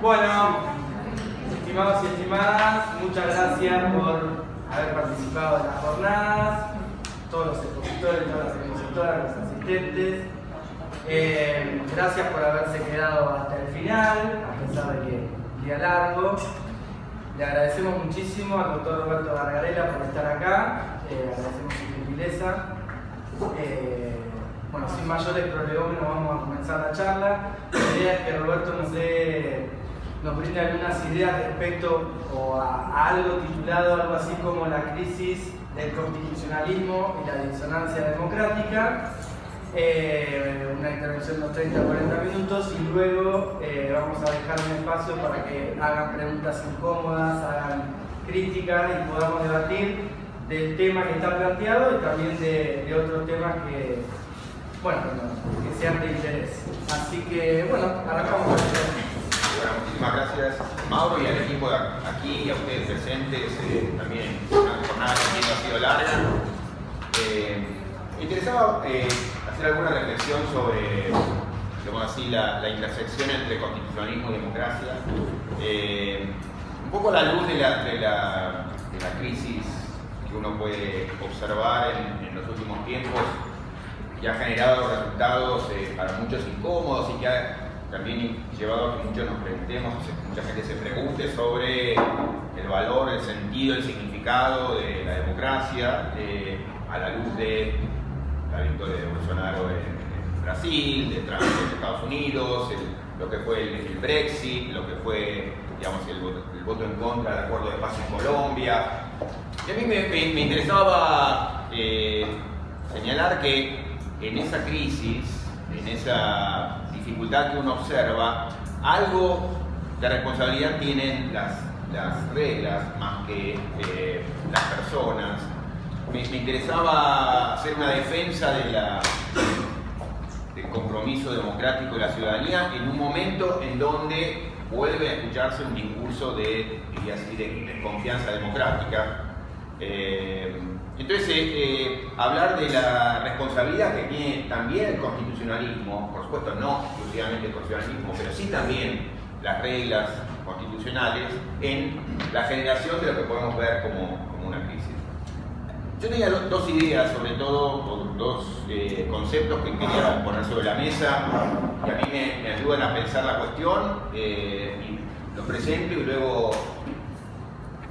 Bueno, estimados y estimadas, muchas gracias por haber participado en las jornadas, todos los expositores, todas las expositoras, los asistentes. Gracias por haberse quedado hasta el final, a pesar de que es día largo. Le agradecemos muchísimo al doctor Roberto Gargarella por estar acá, agradecemos su gentileza. Bueno, sin mayores prolegómenos vamos a comenzar la charla. La idea es que Roberto nos brinde algunas ideas respecto a algo titulado algo así como la crisis del constitucionalismo y la disonancia democrática. Una intervención de unos 30-40 minutos y luego vamos a dejar un espacio para que hagan preguntas incómodas, hagan críticas y podamos debatir del tema que está planteado y también de otros temas que, bueno, que sean de interés. Así que, bueno, arrancamos. Bueno, muchísimas gracias, Mauro, y al equipo de aquí y a ustedes presentes. También una jornada que ha sido larga. Me interesaba hacer alguna reflexión sobre, digamos así, la intersección entre constitucionalismo y democracia. Un poco a la luz de la crisis que uno puede observar en los últimos tiempos, que ha generado resultados para muchos incómodos y que ha también llevado a que muchos nos preguntemos, mucha gente se pregunte sobre el valor, el sentido, el significado de la democracia a la luz de la victoria de Bolsonaro en Brasil, de Trump en Estados Unidos, lo que fue el Brexit, lo que fue, digamos, el voto en contra del acuerdo de paz en Colombia. Y a mí me interesaba señalar que en esa crisis, en esa dificultad que uno observa, algo de responsabilidad tienen las reglas más que las personas. Me interesaba hacer una defensa del compromiso democrático de la ciudadanía en un momento en donde vuelve a escucharse un discurso de desconfianza democrática. Entonces, hablar de la responsabilidad que tiene también el constitucionalismo, por supuesto no exclusivamente el constitucionalismo, pero sí también las reglas constitucionales en la generación de lo que podemos ver como una crisis. Yo tenía dos ideas, sobre todo, dos conceptos que quería poner sobre la mesa, que a mí me ayudan a pensar la cuestión, y los presento y luego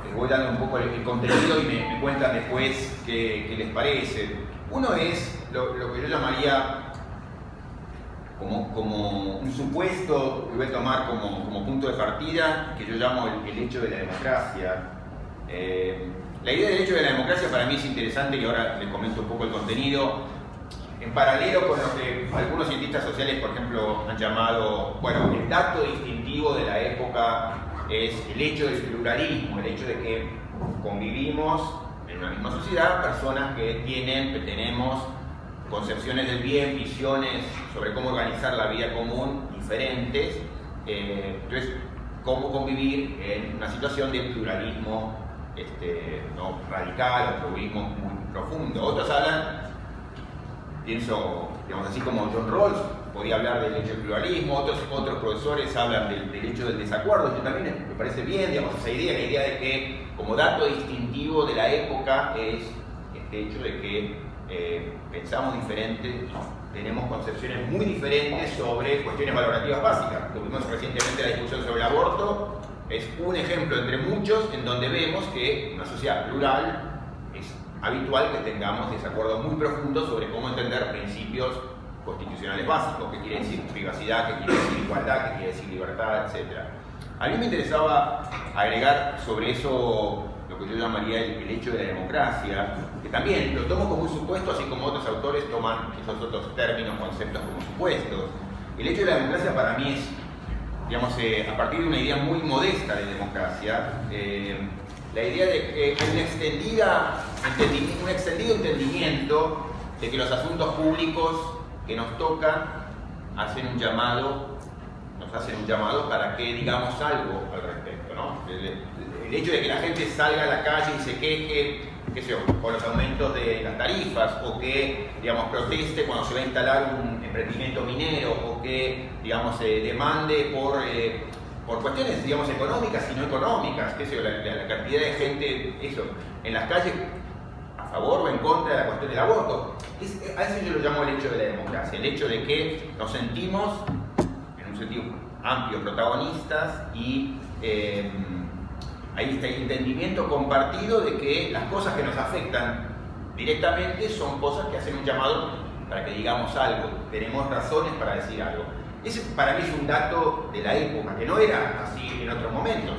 les voy dando un poco el contenido y me cuentan después qué les parece. Uno es lo que yo llamaría como un supuesto que voy a tomar como punto de partida, que yo llamo el hecho de la democracia. La idea del hecho de la democracia para mí es interesante y ahora les comento un poco el contenido. En paralelo con lo que algunos cientistas sociales, por ejemplo, han llamado, bueno, el dato distintivo de la época es el hecho del pluralismo, el hecho de que convivimos en una misma sociedad personas que tenemos concepciones del bien, visiones sobre cómo organizar la vida común diferentes. Entonces, cómo convivir en una situación de pluralismo no radical o pluralismo muy profundo. Otros hablan, pienso, digamos así como John Rawls, podría hablar del hecho del pluralismo, otros profesores hablan del hecho del desacuerdo. Yo también me parece bien, digamos, esa idea, la idea de que como dato distintivo de la época es este hecho de que pensamos diferente, tenemos concepciones muy diferentes sobre cuestiones valorativas básicas. Tuvimos recientemente la discusión sobre el aborto. Es un ejemplo entre muchos en donde vemos que en una sociedad plural es habitual que tengamos desacuerdos muy profundos sobre cómo entender principios constitucionales básicos, qué quiere decir privacidad, qué quiere decir igualdad, qué quiere decir libertad, etc. A mí me interesaba agregar sobre eso lo que yo llamaría el hecho de la democracia, que también lo tomo como un supuesto, así como otros autores toman esos otros términos, conceptos como supuestos. El hecho de la democracia para mí es, digamos, a partir de una idea muy modesta de democracia, la idea de que hay un extendido entendimiento de que los asuntos públicos que nos tocan nos hacen un llamado para que digamos algo al respecto, ¿no? El hecho de que la gente salga a la calle y se queje, qué sé yo, por los aumentos de las tarifas, o que, digamos, proteste cuando se va a instalar un emprendimiento minero, o que, digamos, demande por por cuestiones, digamos, económicas y no económicas, qué sé yo, la cantidad de gente, eso, en las calles, a favor o en contra de la cuestión del aborto. A eso yo lo llamo el hecho de la democracia, el hecho de que nos sentimos, en un sentido amplio, protagonistas y hay este entendimiento compartido de que las cosas que nos afectan directamente son cosas que hacen un llamado para que digamos algo, tenemos razones para decir algo. Ese para mí es un dato de la época, que no era así en otros momentos.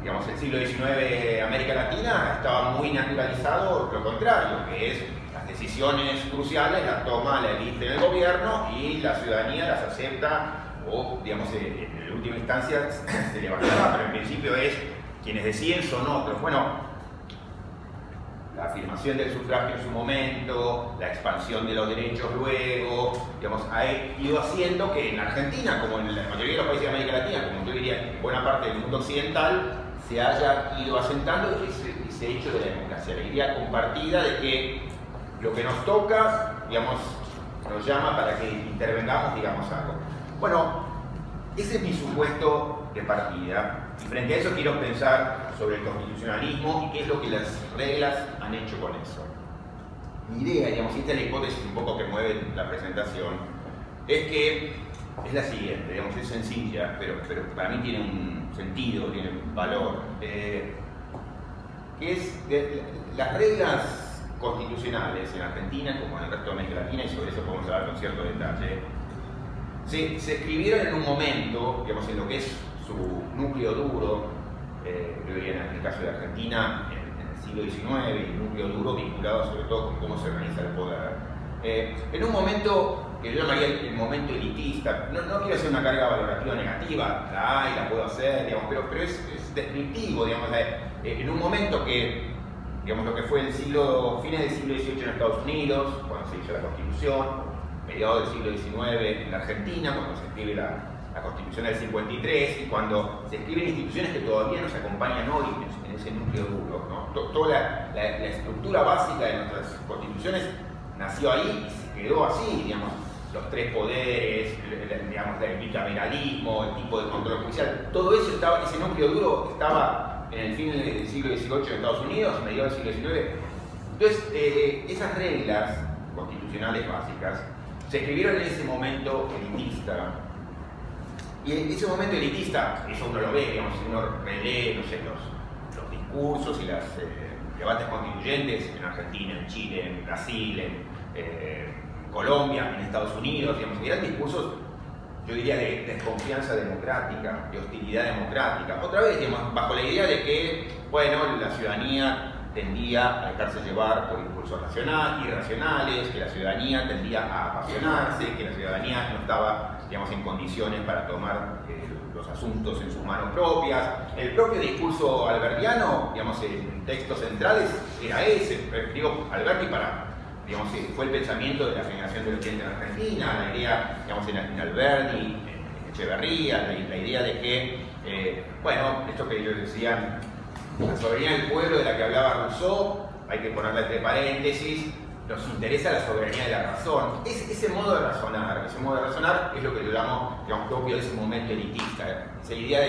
Digamos, el siglo XIX América Latina estaba muy naturalizado lo contrario, que es las decisiones cruciales las toma la élite del gobierno y la ciudadanía las acepta o, digamos, en última instancia se levantará, pero en principio es quienes deciden son otros. Bueno, la afirmación del sufragio en su momento, la expansión de los derechos luego, digamos, ha ido haciendo que en Argentina, como en la mayoría de los países de América Latina, como yo diría en buena parte del mundo occidental, se haya ido asentando ese hecho de la democracia, la idea compartida de que lo que nos toca, digamos, nos llama para que intervengamos, digamos, algo. Bueno, ese es mi supuesto de partida, y frente a eso quiero pensar sobre el constitucionalismo y qué es lo que las reglas han hecho con eso. Mi idea, digamos, y esta es la hipótesis un poco que mueve la presentación, es que es la siguiente, digamos, es sencilla, pero para mí tiene un sentido, tiene un valor, que es las reglas constitucionales en Argentina, como en el resto de América Latina, y sobre eso podemos hablar con cierto detalle, se escribieron en un momento, digamos, en lo que es su núcleo duro, yo diría en el caso de Argentina, en el siglo XIX, y el núcleo duro vinculado sobre todo con cómo se organiza el poder. En un momento que yo llamaría el momento elitista, no quiero hacer una carga valorativa negativa, la hay, la puedo hacer, digamos, pero es descriptivo, digamos, en un momento que, digamos, lo que fue fines del siglo XVIII en Estados Unidos, cuando se hizo la Constitución, mediados del siglo XIX en la Argentina, cuando se escribe la Constitución del 53 y cuando se escriben instituciones que todavía nos acompañan hoy en ese núcleo duro, ¿no? Toda la estructura básica de nuestras constituciones nació ahí y se quedó así, digamos, los tres poderes, digamos, el bicameralismo, el tipo de control judicial, todo eso estaba, ese núcleo duro estaba en el fin del siglo XVIII en Estados Unidos, mediados del siglo XIX. Entonces, esas reglas constitucionales básicas se escribieron en ese momento elitista. Y en ese momento elitista, eso uno lo ve, digamos, uno relee, no sé, los discursos y los debates constituyentes en Argentina, en Chile, en Brasil, en Colombia, en Estados Unidos, digamos, eran discursos, yo diría, de desconfianza democrática, de hostilidad democrática. Otra vez, digamos, bajo la idea de que, bueno, la ciudadanía tendía a dejarse llevar por impulsos irracionales, que la ciudadanía tendía a apasionarse, que la ciudadanía no estaba, digamos, en condiciones para tomar los asuntos en sus manos propias. El propio discurso albertiano, digamos, en textos centrales, era ese. Digo, Alberti digamos, fue el pensamiento de la generación del 80 en Argentina, la idea, digamos, en Alberti, en Echeverría, la idea de que, bueno, esto que ellos decían, la soberanía del pueblo de la que hablaba Rousseau, hay que ponerla entre paréntesis, nos interesa la soberanía de la razón. Ese modo de razonar es lo que yo llamo, digamos, propio de ese momento elitista. Esa idea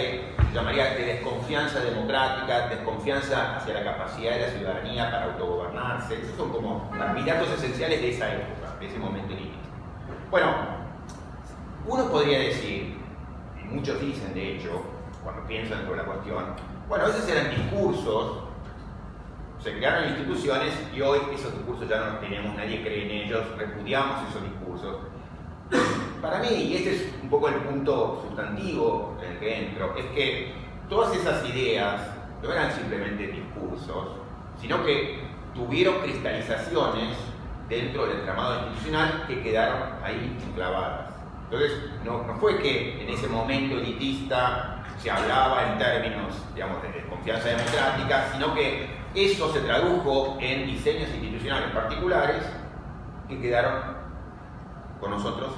llamaría de desconfianza democrática, desconfianza hacia la capacidad de la ciudadanía para autogobernarse. Esos son como candidatos esenciales de esa época, de ese momento elitista. Bueno, uno podría decir, y muchos dicen de hecho, cuando piensan sobre la cuestión, bueno, esos eran discursos, se crearon instituciones y hoy esos discursos ya no tenemos, nadie cree en ellos, repudiamos esos discursos. Para mí, y este es un poco el punto sustantivo en el que entro, es que todas esas ideas no eran simplemente discursos, sino que tuvieron cristalizaciones dentro del entramado institucional que quedaron ahí enclavadas. Entonces, no fue que en ese momento elitista se hablaba en términos, digamos, de confianza democrática, sino que eso se tradujo en diseños institucionales particulares que quedaron con nosotros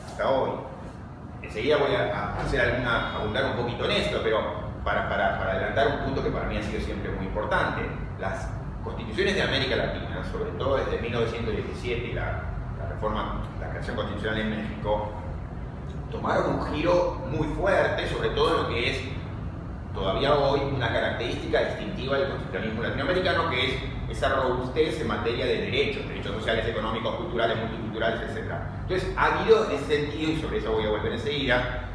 hasta hoy. Enseguida voy a abundar un poquito en esto, pero para adelantar un punto que para mí ha sido siempre muy importante. Las constituciones de América Latina, sobre todo desde 1917 y la creación constitucional en México, tomaron un giro muy fuerte, sobre todo en lo que es todavía hoy una característica distintiva del constitucionalismo latinoamericano, que es esa robustez en materia de derechos sociales, económicos, culturales, multiculturales, etc. Entonces ha habido en ese sentido, y sobre eso voy a volver enseguida,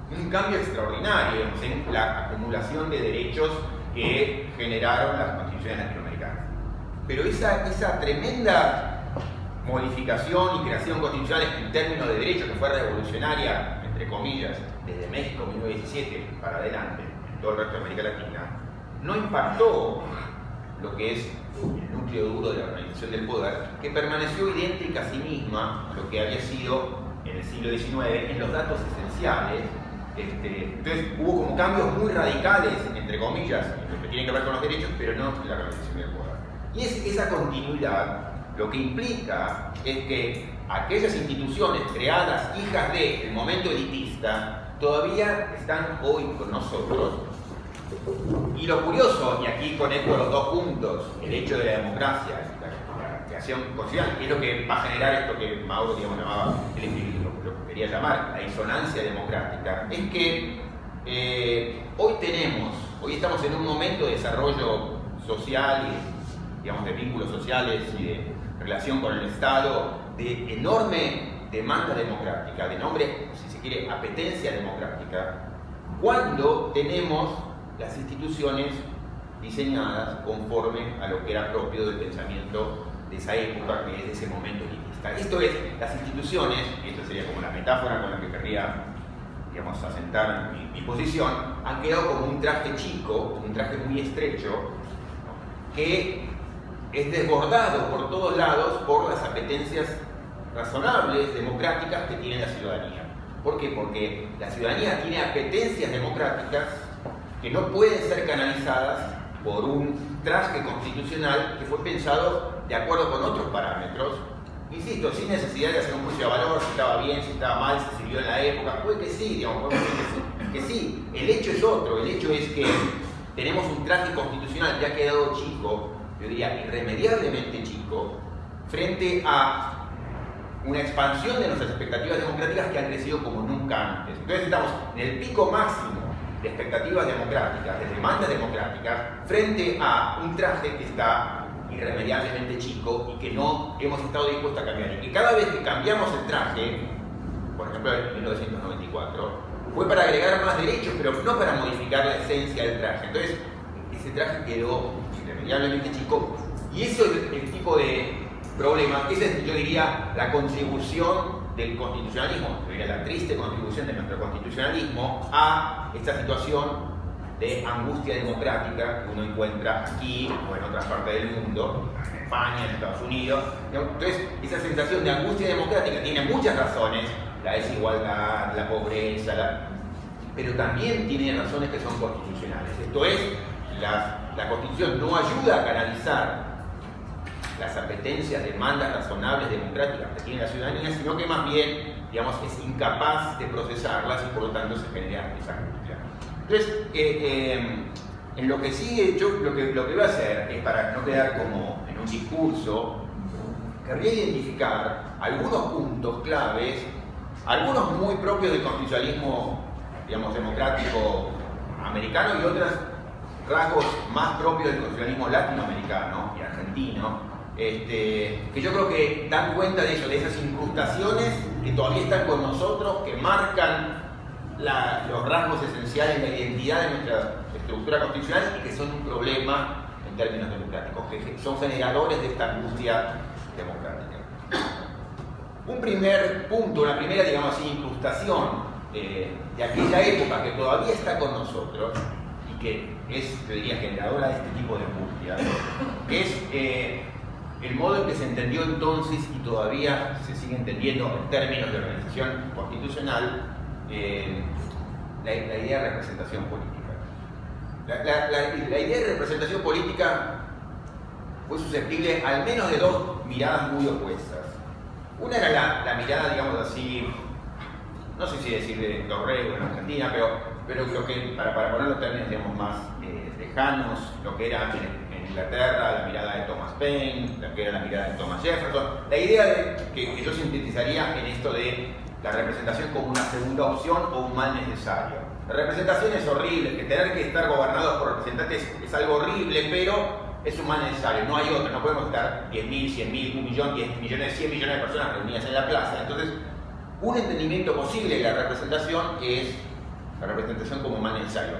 un cambio extraordinario en la acumulación de derechos que generaron las constituciones latinoamericanas. Pero esa tremenda modificación y creación constitucional en términos de derechos, que fue revolucionaria, entre comillas, desde México 1917 para adelante, en todo el resto de América Latina, no impactó lo que es el núcleo duro de la organización del poder, que permaneció idéntrica a sí misma a lo que había sido en el siglo XIX en los datos esenciales. Entonces hubo como cambios muy radicales, entre comillas, en lo que tiene que ver con los derechos, pero no en la organización del poder. Y esa continuidad lo que implica es que aquellas instituciones creadas, hijas del momento elitista, todavía están hoy con nosotros. Y lo curioso, y aquí conecto los dos puntos, el hecho de la democracia, la creación constitucional, que es lo que va a generar esto que Mauro llamaba el individuo, lo que quería llamar la disonancia democrática, es que hoy estamos en un momento de desarrollo social y, digamos, de vínculos sociales y de relación con el Estado, de enorme demanda democrática, de enorme, si se quiere, apetencia democrática, cuando tenemos las instituciones diseñadas conforme a lo que era propio del pensamiento de esa época, que es de ese momento elitista. Esto es, las instituciones, y esto sería como la metáfora con la que querría, digamos, asentar mi posición, han quedado como un traje chico, un traje muy estrecho, ¿no?, que es desbordado por todos lados por las apetencias razonables, democráticas que tiene la ciudadanía. ¿Por qué? Porque la ciudadanía tiene apetencias democráticas que no pueden ser canalizadas por un traje constitucional que fue pensado de acuerdo con otros parámetros, insisto, sin necesidad de hacer un juicio de valor, si estaba bien, si estaba mal, si sirvió en la época. Puede que sí, digamos, podemos decir que sí. El hecho es otro, el hecho es que tenemos un traje constitucional que ha quedado chico, yo diría irremediablemente chico, frente a una expansión de nuestras expectativas democráticas que han crecido como nunca antes. Entonces estamos en el pico máximo de expectativas democráticas, de demandas democráticas, frente a un traje que está irremediablemente chico y que no hemos estado dispuestos a cambiar. Y que cada vez que cambiamos el traje, por ejemplo en 1994, fue para agregar más derechos, pero no para modificar la esencia del traje. Entonces, ese traje quedó irremediablemente chico, y eso es el tipo de problema, esa es, yo diría, la contribución del constitucionalismo, yo diría la triste contribución de nuestro constitucionalismo a esta situación de angustia democrática que uno encuentra aquí o en otras partes del mundo, en España, en Estados Unidos. Entonces, esa sensación de angustia democrática tiene muchas razones, la desigualdad, la pobreza, pero también tiene razones que son constitucionales. Esto es, la Constitución no ayuda a canalizar las apetencias, demandas razonables, democráticas que tiene la ciudadanía, sino que más bien, digamos, es incapaz de procesarlas y por lo tanto se genera esa angustia. Entonces, en lo que sigue, yo lo que voy a hacer es, para no quedar como en un discurso, querría identificar algunos puntos claves, algunos muy propios del constitucionalismo, digamos, democrático americano, y otros rasgos más propios del constitucionalismo latinoamericano y argentino, que yo creo que dan cuenta de eso, de esas incrustaciones que todavía están con nosotros, que marcan los rasgos esenciales de la identidad de nuestra estructura constitucional y que son un problema en términos democráticos, que son generadores de esta angustia democrática. Un primer punto, una primera, digamos así, incrustación de aquella época que todavía está con nosotros y que es, yo diría, generadora de este tipo de angustia, es el modo en que se entendió entonces y todavía se sigue entendiendo en términos de organización constitucional la idea de representación política. La idea de representación política fue susceptible al menos de dos miradas muy opuestas. Una era la mirada, digamos así, no sé si decir de Dorrego en Argentina, pero lo que, para ponerlo en términos, digamos, más lejanos, lo que era en Inglaterra, la mirada de Thomas Paine, lo que era la mirada de Thomas Jefferson, la idea que yo sintetizaría en esto de la representación como una segunda opción o un mal necesario. La representación es horrible, que tener que estar gobernados por representantes es algo horrible, pero es un mal necesario, no hay otro, no podemos estar 10.000, 100.000, 1 millón, 10 millones, 100 millones de personas reunidas en la plaza. Entonces, un entendimiento posible de la representación es la representación como mal necesario.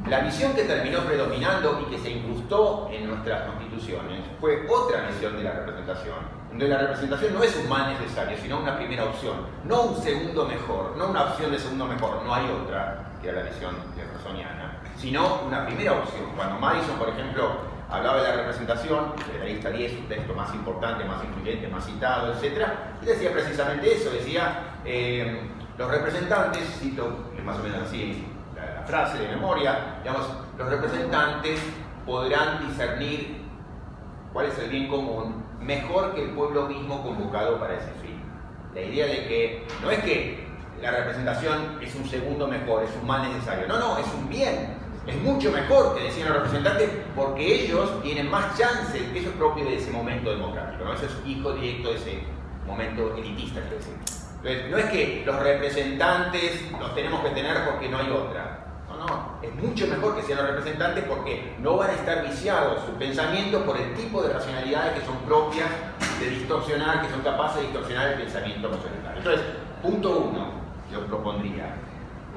La visión que terminó predominando y que se incrustó en nuestras constituciones fue otra visión de la representación, donde la representación no es un mal necesario, sino una primera opción, no un segundo mejor, no una opción de segundo mejor, no hay otra, que era la visión jeffersoniana, sino una primera opción. Cuando Madison, por ejemplo, hablaba de la representación, de la lista 10, un texto más importante, más influyente, más citado, etc., y decía precisamente eso, decía, los representantes, cito más o menos así la frase de memoria, digamos, los representantes podrán discernir cuál es el bien común mejor que el pueblo mismo convocado para ese fin. La idea de que no es que la representación es un segundo mejor, es un mal necesario, no, es un bien. Es mucho mejor que decían los representantes porque ellos tienen más chances, eso es propio de ese momento democrático, ¿no? Eso es hijo directo de ese momento elitista, quiero decir. Entonces, no es que los representantes los tenemos que tener porque no hay otra. No, es mucho mejor que sean los representantes porque no van a estar viciados sus pensamientos por el tipo de racionalidades que son propias de distorsionar, que son capaces de distorsionar el pensamiento mayoritario. Entonces, punto 1, yo propondría.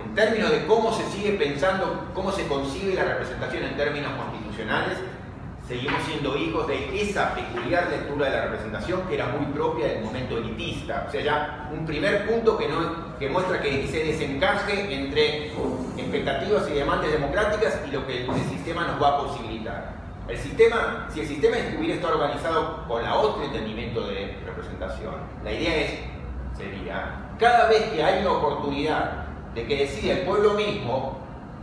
En términos de cómo se sigue pensando, cómo se concibe la representación en términos constitucionales, seguimos siendo hijos de esa peculiar lectura de la representación que era muy propia del momento elitista. O sea, ya un primer punto que muestra que ese desencaje entre expectativas y demandas democráticas y lo que el sistema nos va a posibilitar. El sistema, si el sistema hubiera estado organizado con la otro entendimiento de representación, la idea sería, cada vez que hay una oportunidad de que decida el pueblo mismo,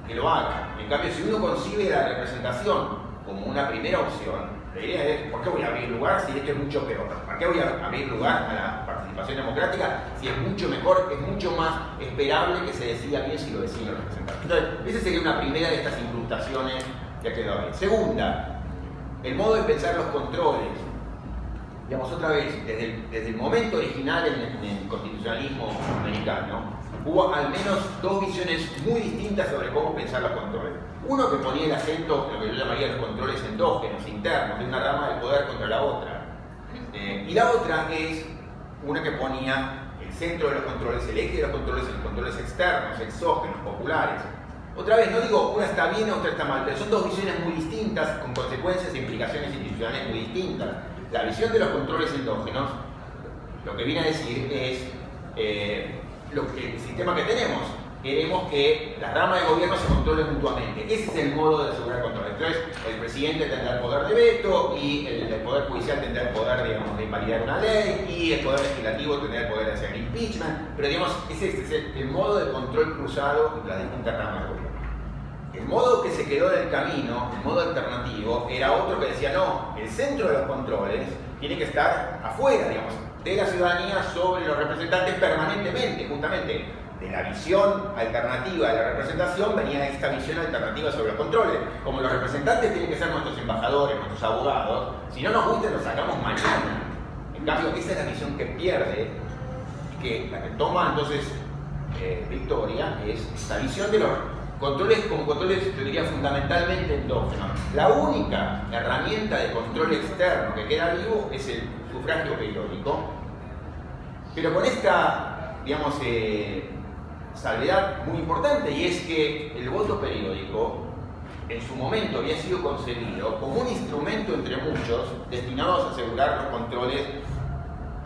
que lo haga. En cambio, si uno concibe la representación como una primera opción, la idea es, ¿por qué voy a abrir lugar si esto es mucho peor? ¿Para qué voy a abrir lugar a la participación democrática si es mucho mejor, es mucho más esperable que se decida bien si lo deciden los representantes? Entonces, esa sería una primera de estas incrustaciones que ha quedado bien. Segunda, el modo de pensar los controles. Digamos, otra vez, desde el momento original en el constitucionalismo americano, hubo al menos dos visiones muy distintas sobre cómo pensar los controles. Uno que ponía el acento en lo que yo llamaría los controles endógenos, internos, de una rama del poder contra la otra. Y la otra es una que ponía el centro de los controles, el eje de los controles externos, exógenos, populares. Otra vez, no digo una está bien o otra está mal, pero son dos visiones muy distintas, con consecuencias e implicaciones institucionales muy distintas. La visión de los controles endógenos, lo que viene a decir es el sistema que tenemos. Queremos que las ramas de gobierno se controlen mutuamente. Ese es el modo de asegurar control. Entonces, el presidente tendrá el poder de veto y el poder judicial tendrá el poder, digamos, de invalidar una ley y el poder legislativo tendrá el poder de hacer impeachment. Pero, digamos, ese es el modo de control cruzado entre las distintas ramas de gobierno. El modo que se quedó del camino, el modo alternativo, era otro que decía, no, el centro de los controles tiene que estar afuera, digamos, de la ciudadanía sobre los representantes permanentemente, justamente. De la visión alternativa de la representación venía esta visión alternativa sobre los controles. Como los representantes tienen que ser nuestros embajadores, nuestros abogados, si no nos gusta los sacamos mañana. En cambio, esa es la visión que pierde y que la que toma entonces Victoria es esta visión de los controles como controles, yo diría, fundamentalmente endógenos. La única herramienta de control externo que queda vivo es el sufragio periódico, pero con esta, digamos, salvedad muy importante, y es que el voto periódico en su momento había sido concebido como un instrumento entre muchos destinados a asegurar los controles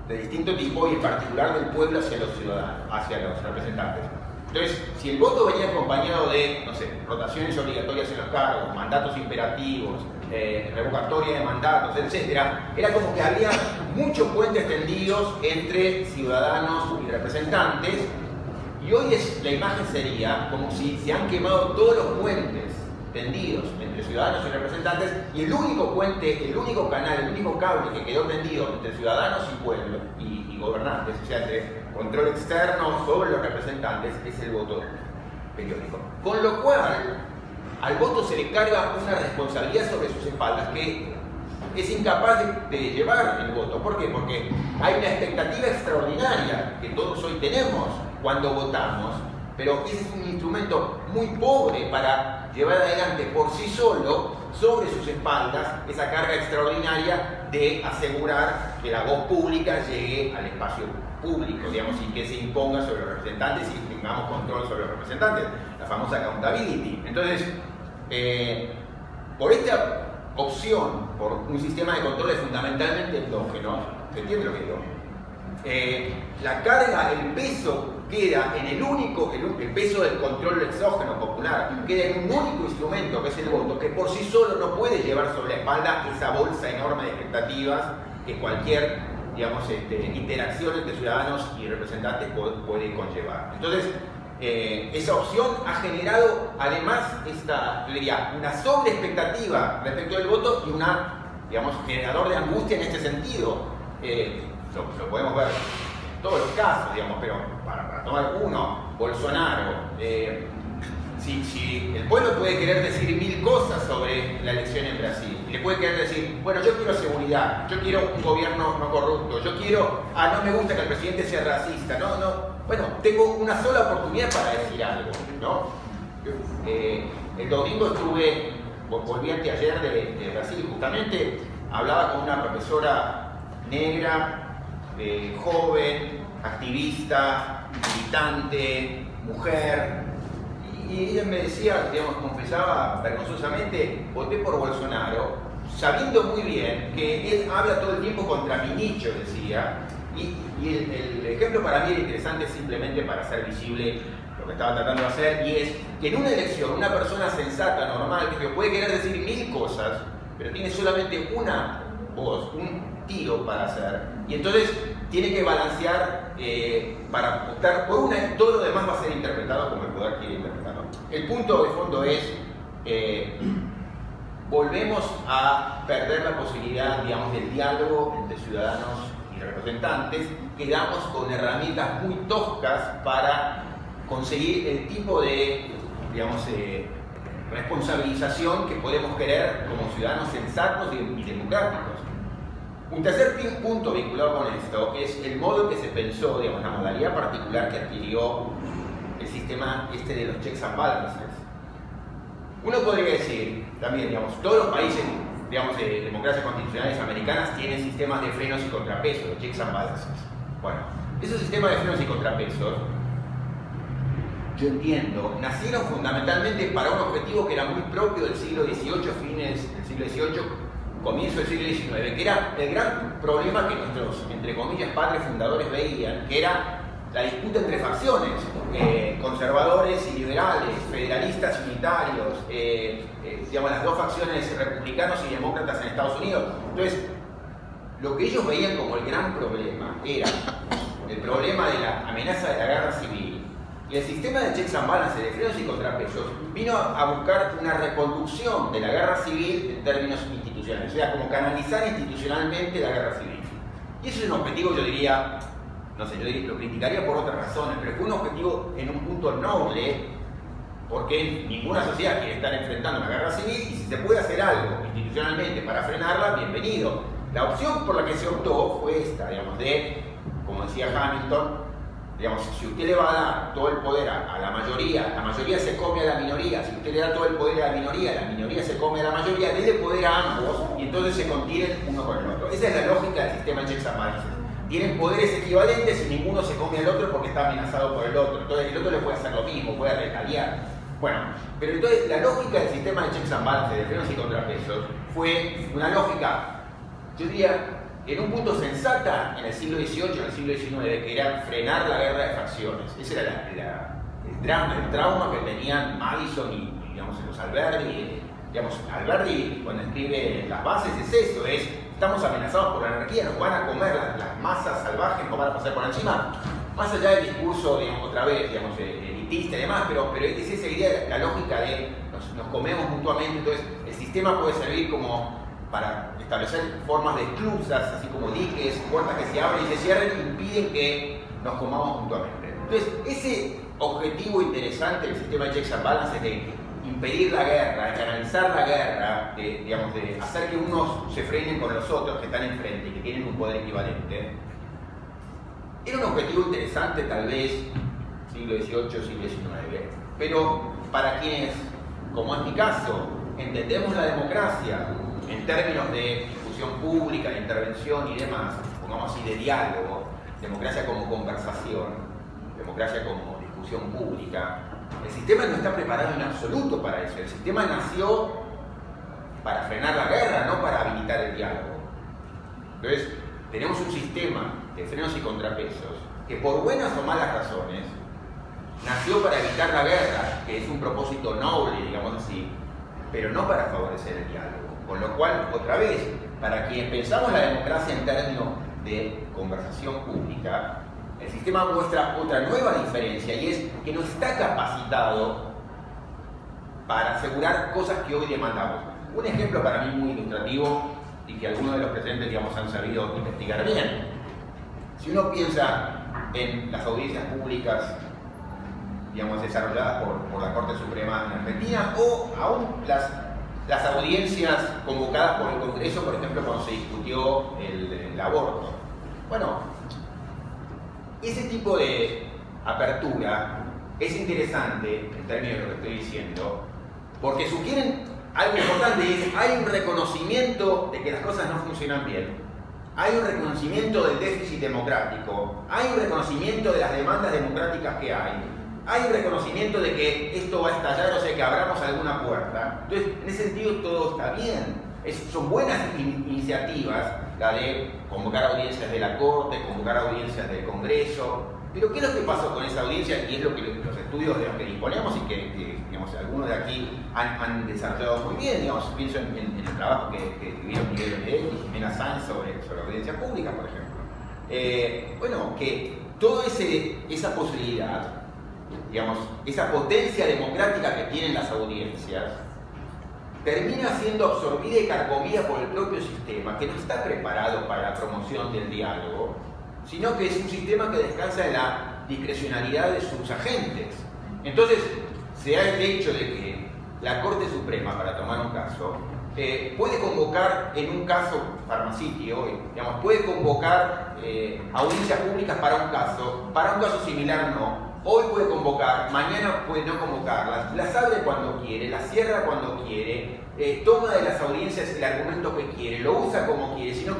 de distinto tipo y en particular del pueblo hacia los ciudadanos, hacia los representantes. Entonces, si el voto venía acompañado de, no sé, rotaciones obligatorias en los cargos, mandatos imperativos, revocatoria de mandatos, etc., era como que había muchos puentes tendidos entre ciudadanos y representantes. Y hoy la imagen sería como si se han quemado todos los puentes tendidos entre ciudadanos y representantes y el único puente, el único canal, el único cable que quedó tendido entre ciudadanos y pueblo y gobernantes, o sea, entre control externo sobre los representantes, es el voto periódico. Con lo cual, al voto se le carga una responsabilidad sobre sus espaldas que es incapaz de llevar el voto. ¿Por qué? Porque hay una expectativa extraordinaria que todos hoy tenemos cuando votamos, pero ese es un instrumento muy pobre para llevar adelante por sí solo, sobre sus espaldas, esa carga extraordinaria de asegurar que la voz pública llegue al espacio público, digamos, y que se imponga sobre los representantes y tengamos control sobre los representantes, la famosa accountability. Entonces, por esta opción, por un sistema de controles fundamentalmente endógenos, ¿se entiende lo que digo? La carga, el peso queda en el peso del control exógeno popular, queda en un único instrumento que es el voto, que por sí solo no puede llevar sobre la espalda esa bolsa enorme de expectativas que cualquier, digamos, interacción entre ciudadanos y representantes puede conllevar. Entonces, esa opción ha generado además yo diría, una sobreexpectativa respecto del voto y digamos, generador de angustia en este sentido. Lo podemos ver en todos los casos, digamos, pero para tomar uno, Bolsonaro, si el pueblo puede querer decir 1000 cosas sobre la elección en Brasil, y le puede querer decir, bueno, yo quiero seguridad, yo quiero un gobierno no corrupto, yo quiero, no me gusta que el presidente sea racista, bueno, tengo una sola oportunidad para decir algo, ¿no? El domingo volví anteayer de Brasil, justamente hablaba con una profesora negra, joven, activista, militante, mujer, y ella me decía, digamos, confesaba vergonzosamente, voté por Bolsonaro, sabiendo muy bien que él habla todo el tiempo contra mi nicho, decía, y el ejemplo para mí era interesante simplemente para hacer visible lo que estaba tratando de hacer, y es que en una elección una persona sensata, normal, que puede querer decir 1000 cosas, pero tiene solamente una voz, un tiro para hacer, y entonces tiene que balancear para optar por una y todo lo demás va a ser interpretado como el poder quiere interpretarlo. El punto de fondo es, volvemos a perder la posibilidad, digamos, del diálogo entre ciudadanos y representantes, quedamos con herramientas muy toscas para conseguir el tipo de, digamos, responsabilización que podemos querer como ciudadanos sensatos y democráticos. Un tercer punto vinculado con esto es el modo en que se pensó, digamos, la modalidad particular que adquirió el sistema de los checks and balances. Uno podría decir, también, digamos, todos los países, digamos, de democracias constitucionales americanas tienen sistemas de frenos y contrapesos, checks and balances. Bueno, esos sistemas de frenos y contrapesos, yo entiendo, nacieron fundamentalmente para un objetivo que era muy propio del siglo XVIII, fines del siglo XVIII, comienzo del siglo XIX, que era el gran problema que nuestros, entre comillas, padres fundadores veían, que era la disputa entre facciones, conservadores y liberales, federalistas y unitarios, digamos, las dos facciones republicanos y demócratas en Estados Unidos. Entonces, lo que ellos veían como el gran problema era el problema de la amenaza de la guerra civil. Y el sistema de checks and balances, de frenos y contrapesos, vino a buscar una reconducción de la guerra civil en términos institucionales, o sea, como canalizar institucionalmente la guerra civil. Y eso es un objetivo, yo diría, no sé, yo lo criticaría por otras razones, pero fue un objetivo en un punto noble, porque ninguna sociedad quiere estar enfrentando una guerra civil, y si se puede hacer algo institucionalmente para frenarla, bienvenido. La opción por la que se optó fue esta, digamos, como decía Hamilton, digamos, si usted le va a dar todo el poder a la mayoría se come a la minoría, si usted le da todo el poder a la minoría se come a la mayoría, déle poder a ambos y entonces se contienen uno con el otro. Esa es la lógica del sistema de checks and balances. Tienen poderes equivalentes y ninguno se come al otro porque está amenazado por el otro. Entonces el otro le puede hacer lo mismo, puede retaliar. Bueno, pero entonces la lógica del sistema de checks and balances, de frenos y contrapesos, fue una lógica, yo diría, en un punto sensata en el siglo XVIII, en el siglo XIX, que era frenar la guerra de facciones. Ese era el trauma que tenían Madison y digamos, los Alberdi. Digamos, Alberdi, cuando escribe Las bases, es eso, estamos amenazados por la anarquía, nos van a comer las masas salvajes, nos van a pasar por encima. Más allá del discurso, digamos, otra vez, digamos, elitista y demás, pero es esa idea, la lógica de nos comemos mutuamente, entonces el sistema puede servir como para establecer formas de esclusas, así como diques, puertas que se abren y se cierren, impiden que nos comamos mutuamente. Entonces, ese objetivo interesante del sistema de checks and balances de impedir la guerra, de canalizar la guerra, digamos, de hacer que unos se frenen con los otros que están enfrente y que tienen un poder equivalente, era un objetivo interesante tal vez siglo XVIII, siglo XIX. Pero para quienes, como es mi caso, entendemos la democracia en términos de discusión pública, de intervención y demás, pongamos así, de diálogo, democracia como conversación, democracia como discusión pública, el sistema no está preparado en absoluto para eso. El sistema nació para frenar la guerra, no para habilitar el diálogo. Entonces, tenemos un sistema de frenos y contrapesos que por buenas o malas razones nació para evitar la guerra, que es un propósito noble, digamos así, pero no para favorecer el diálogo. Con lo cual, otra vez, para quienes pensamos la democracia en términos de conversación pública, el sistema muestra otra nueva diferencia, y es que no está capacitado para asegurar cosas que hoy demandamos. Un ejemplo para mí muy ilustrativo y que algunos de los presentes, digamos, han sabido investigar bien. Si uno piensa en las audiencias públicas, digamos, desarrolladas por la Corte Suprema en Argentina, o aún las audiencias convocadas por el Congreso, por ejemplo, cuando se discutió el aborto. Bueno, ese tipo de apertura es interesante en términos de lo que estoy diciendo, porque sugieren algo importante, y es: hay un reconocimiento de que las cosas no funcionan bien, hay un reconocimiento del déficit democrático, hay un reconocimiento de las demandas democráticas que hay un reconocimiento de que esto va a estallar, o sea que abramos alguna puerta. Entonces, en ese sentido todo está bien. Son buenas iniciativas, la de convocar audiencias de la Corte, convocar audiencias del Congreso. Pero ¿qué es lo que pasó con esa audiencia? Y es lo que los estudios de los que disponemos y que digamos, algunos de aquí han desarrollado muy bien. Digamos, pienso en el trabajo que escribieron Miguel Benedetti y Jimena Sáenz sobre la audiencia pública, por ejemplo. Bueno, que toda esa posibilidad, digamos, esa potencia democrática que tienen las audiencias, termina siendo absorbida y carcomida por el propio sistema, que no está preparado para la promoción del diálogo, sino que es un sistema que descansa en la discrecionalidad de sus agentes. Entonces, se da el hecho de que la Corte Suprema, para tomar un caso, puede convocar en un caso farmacéutico, digamos, puede convocar audiencias públicas para un caso similar no. Hoy puede convocar, mañana puede no convocarlas, las abre cuando quiere, las cierra cuando quiere, toma de las audiencias el argumento que quiere, lo usa como quiere, si no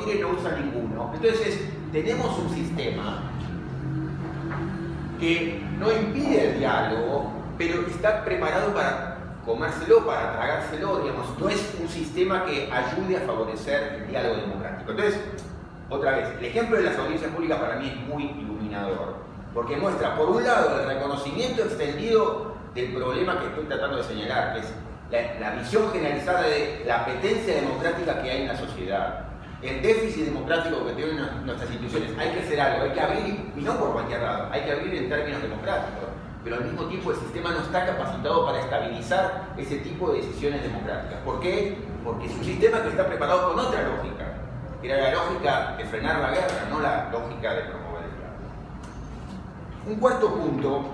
quiere no usa ninguno. Entonces tenemos un sistema que no impide el diálogo, pero está preparado para comérselo, para tragárselo, digamos, no es un sistema que ayude a favorecer el diálogo democrático. Entonces, otra vez, el ejemplo de las audiencias públicas para mí es muy iluminador, porque muestra, por un lado, el reconocimiento extendido del problema que estoy tratando de señalar, que es la visión generalizada de la apetencia democrática que hay en la sociedad, el déficit democrático que tienen nuestras instituciones. Hay que hacer algo, hay que abrir, y no por cualquier lado, hay que abrir en términos democráticos, pero al mismo tiempo el sistema no está capacitado para estabilizar ese tipo de decisiones democráticas. ¿Por qué? Porque es un sistema que está preparado con otra lógica, que era la lógica de frenar la guerra, no la lógica de promover el diálogo. Un cuarto punto,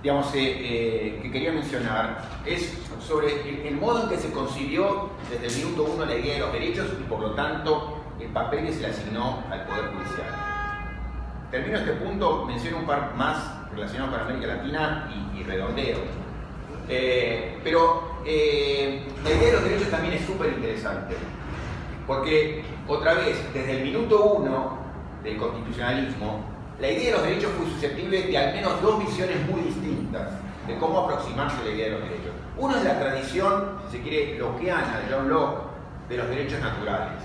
digamos, que quería mencionar es sobre el modo en que se concibió desde el minuto uno la idea de los derechos y por lo tanto el papel que se le asignó al Poder Judicial. Termino este punto, menciono un par más relacionados con América Latina y redondeo. Pero la idea de los derechos también es súper interesante, porque otra vez, desde el minuto uno del constitucionalismo, la idea de los derechos fue susceptible de al menos dos visiones muy distintas de cómo aproximarse a la idea de los derechos. Uno es la tradición, si se quiere, lockeana de John Locke, de los derechos naturales.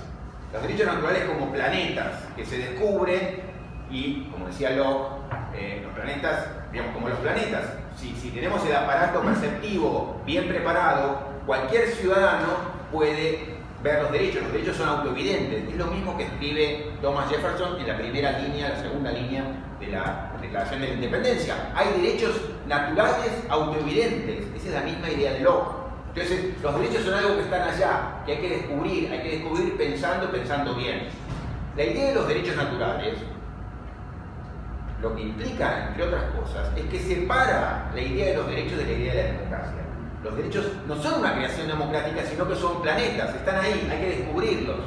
Los derechos naturales como planetas que se descubren y, como decía Locke, los planetas, digamos, como los planetas. Si tenemos el aparato perceptivo bien preparado, cualquier ciudadano puede ver los derechos son autoevidentes. Es lo mismo que escribe Thomas Jefferson en la primera línea, la segunda línea de la Declaración de la Independencia. Hay derechos naturales autoevidentes. Esa es la misma idea de Locke. Entonces, los derechos son algo que están allá, que hay que descubrir pensando bien. La idea de los derechos naturales, lo que implica, entre otras cosas, es que separa la idea de los derechos de la idea de la democracia. Los derechos no son una creación democrática, sino que son planetas, están ahí, hay que descubrirlos.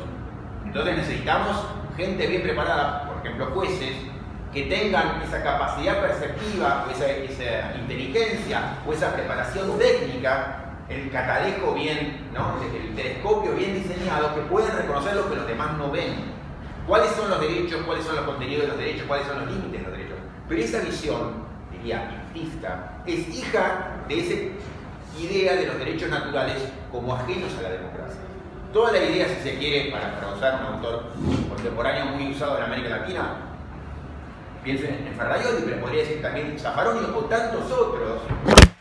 Entonces necesitamos gente bien preparada, por ejemplo jueces, que tengan esa capacidad perceptiva, o esa inteligencia, o esa preparación técnica, el catalejo bien, ¿no? El telescopio bien diseñado, que pueden reconocer lo que los demás no ven. ¿Cuáles son los derechos? ¿Cuáles son los contenidos de los derechos? ¿Cuáles son los límites de los derechos? Pero esa visión, diría, elitista, es hija de esa idea de los derechos naturales como ajenos a la democracia. Toda la idea, si se quiere, para usar un autor contemporáneo muy usado en América Latina, pienso en Ferraioli, pero podría decir también Zaffaroni o tantos otros,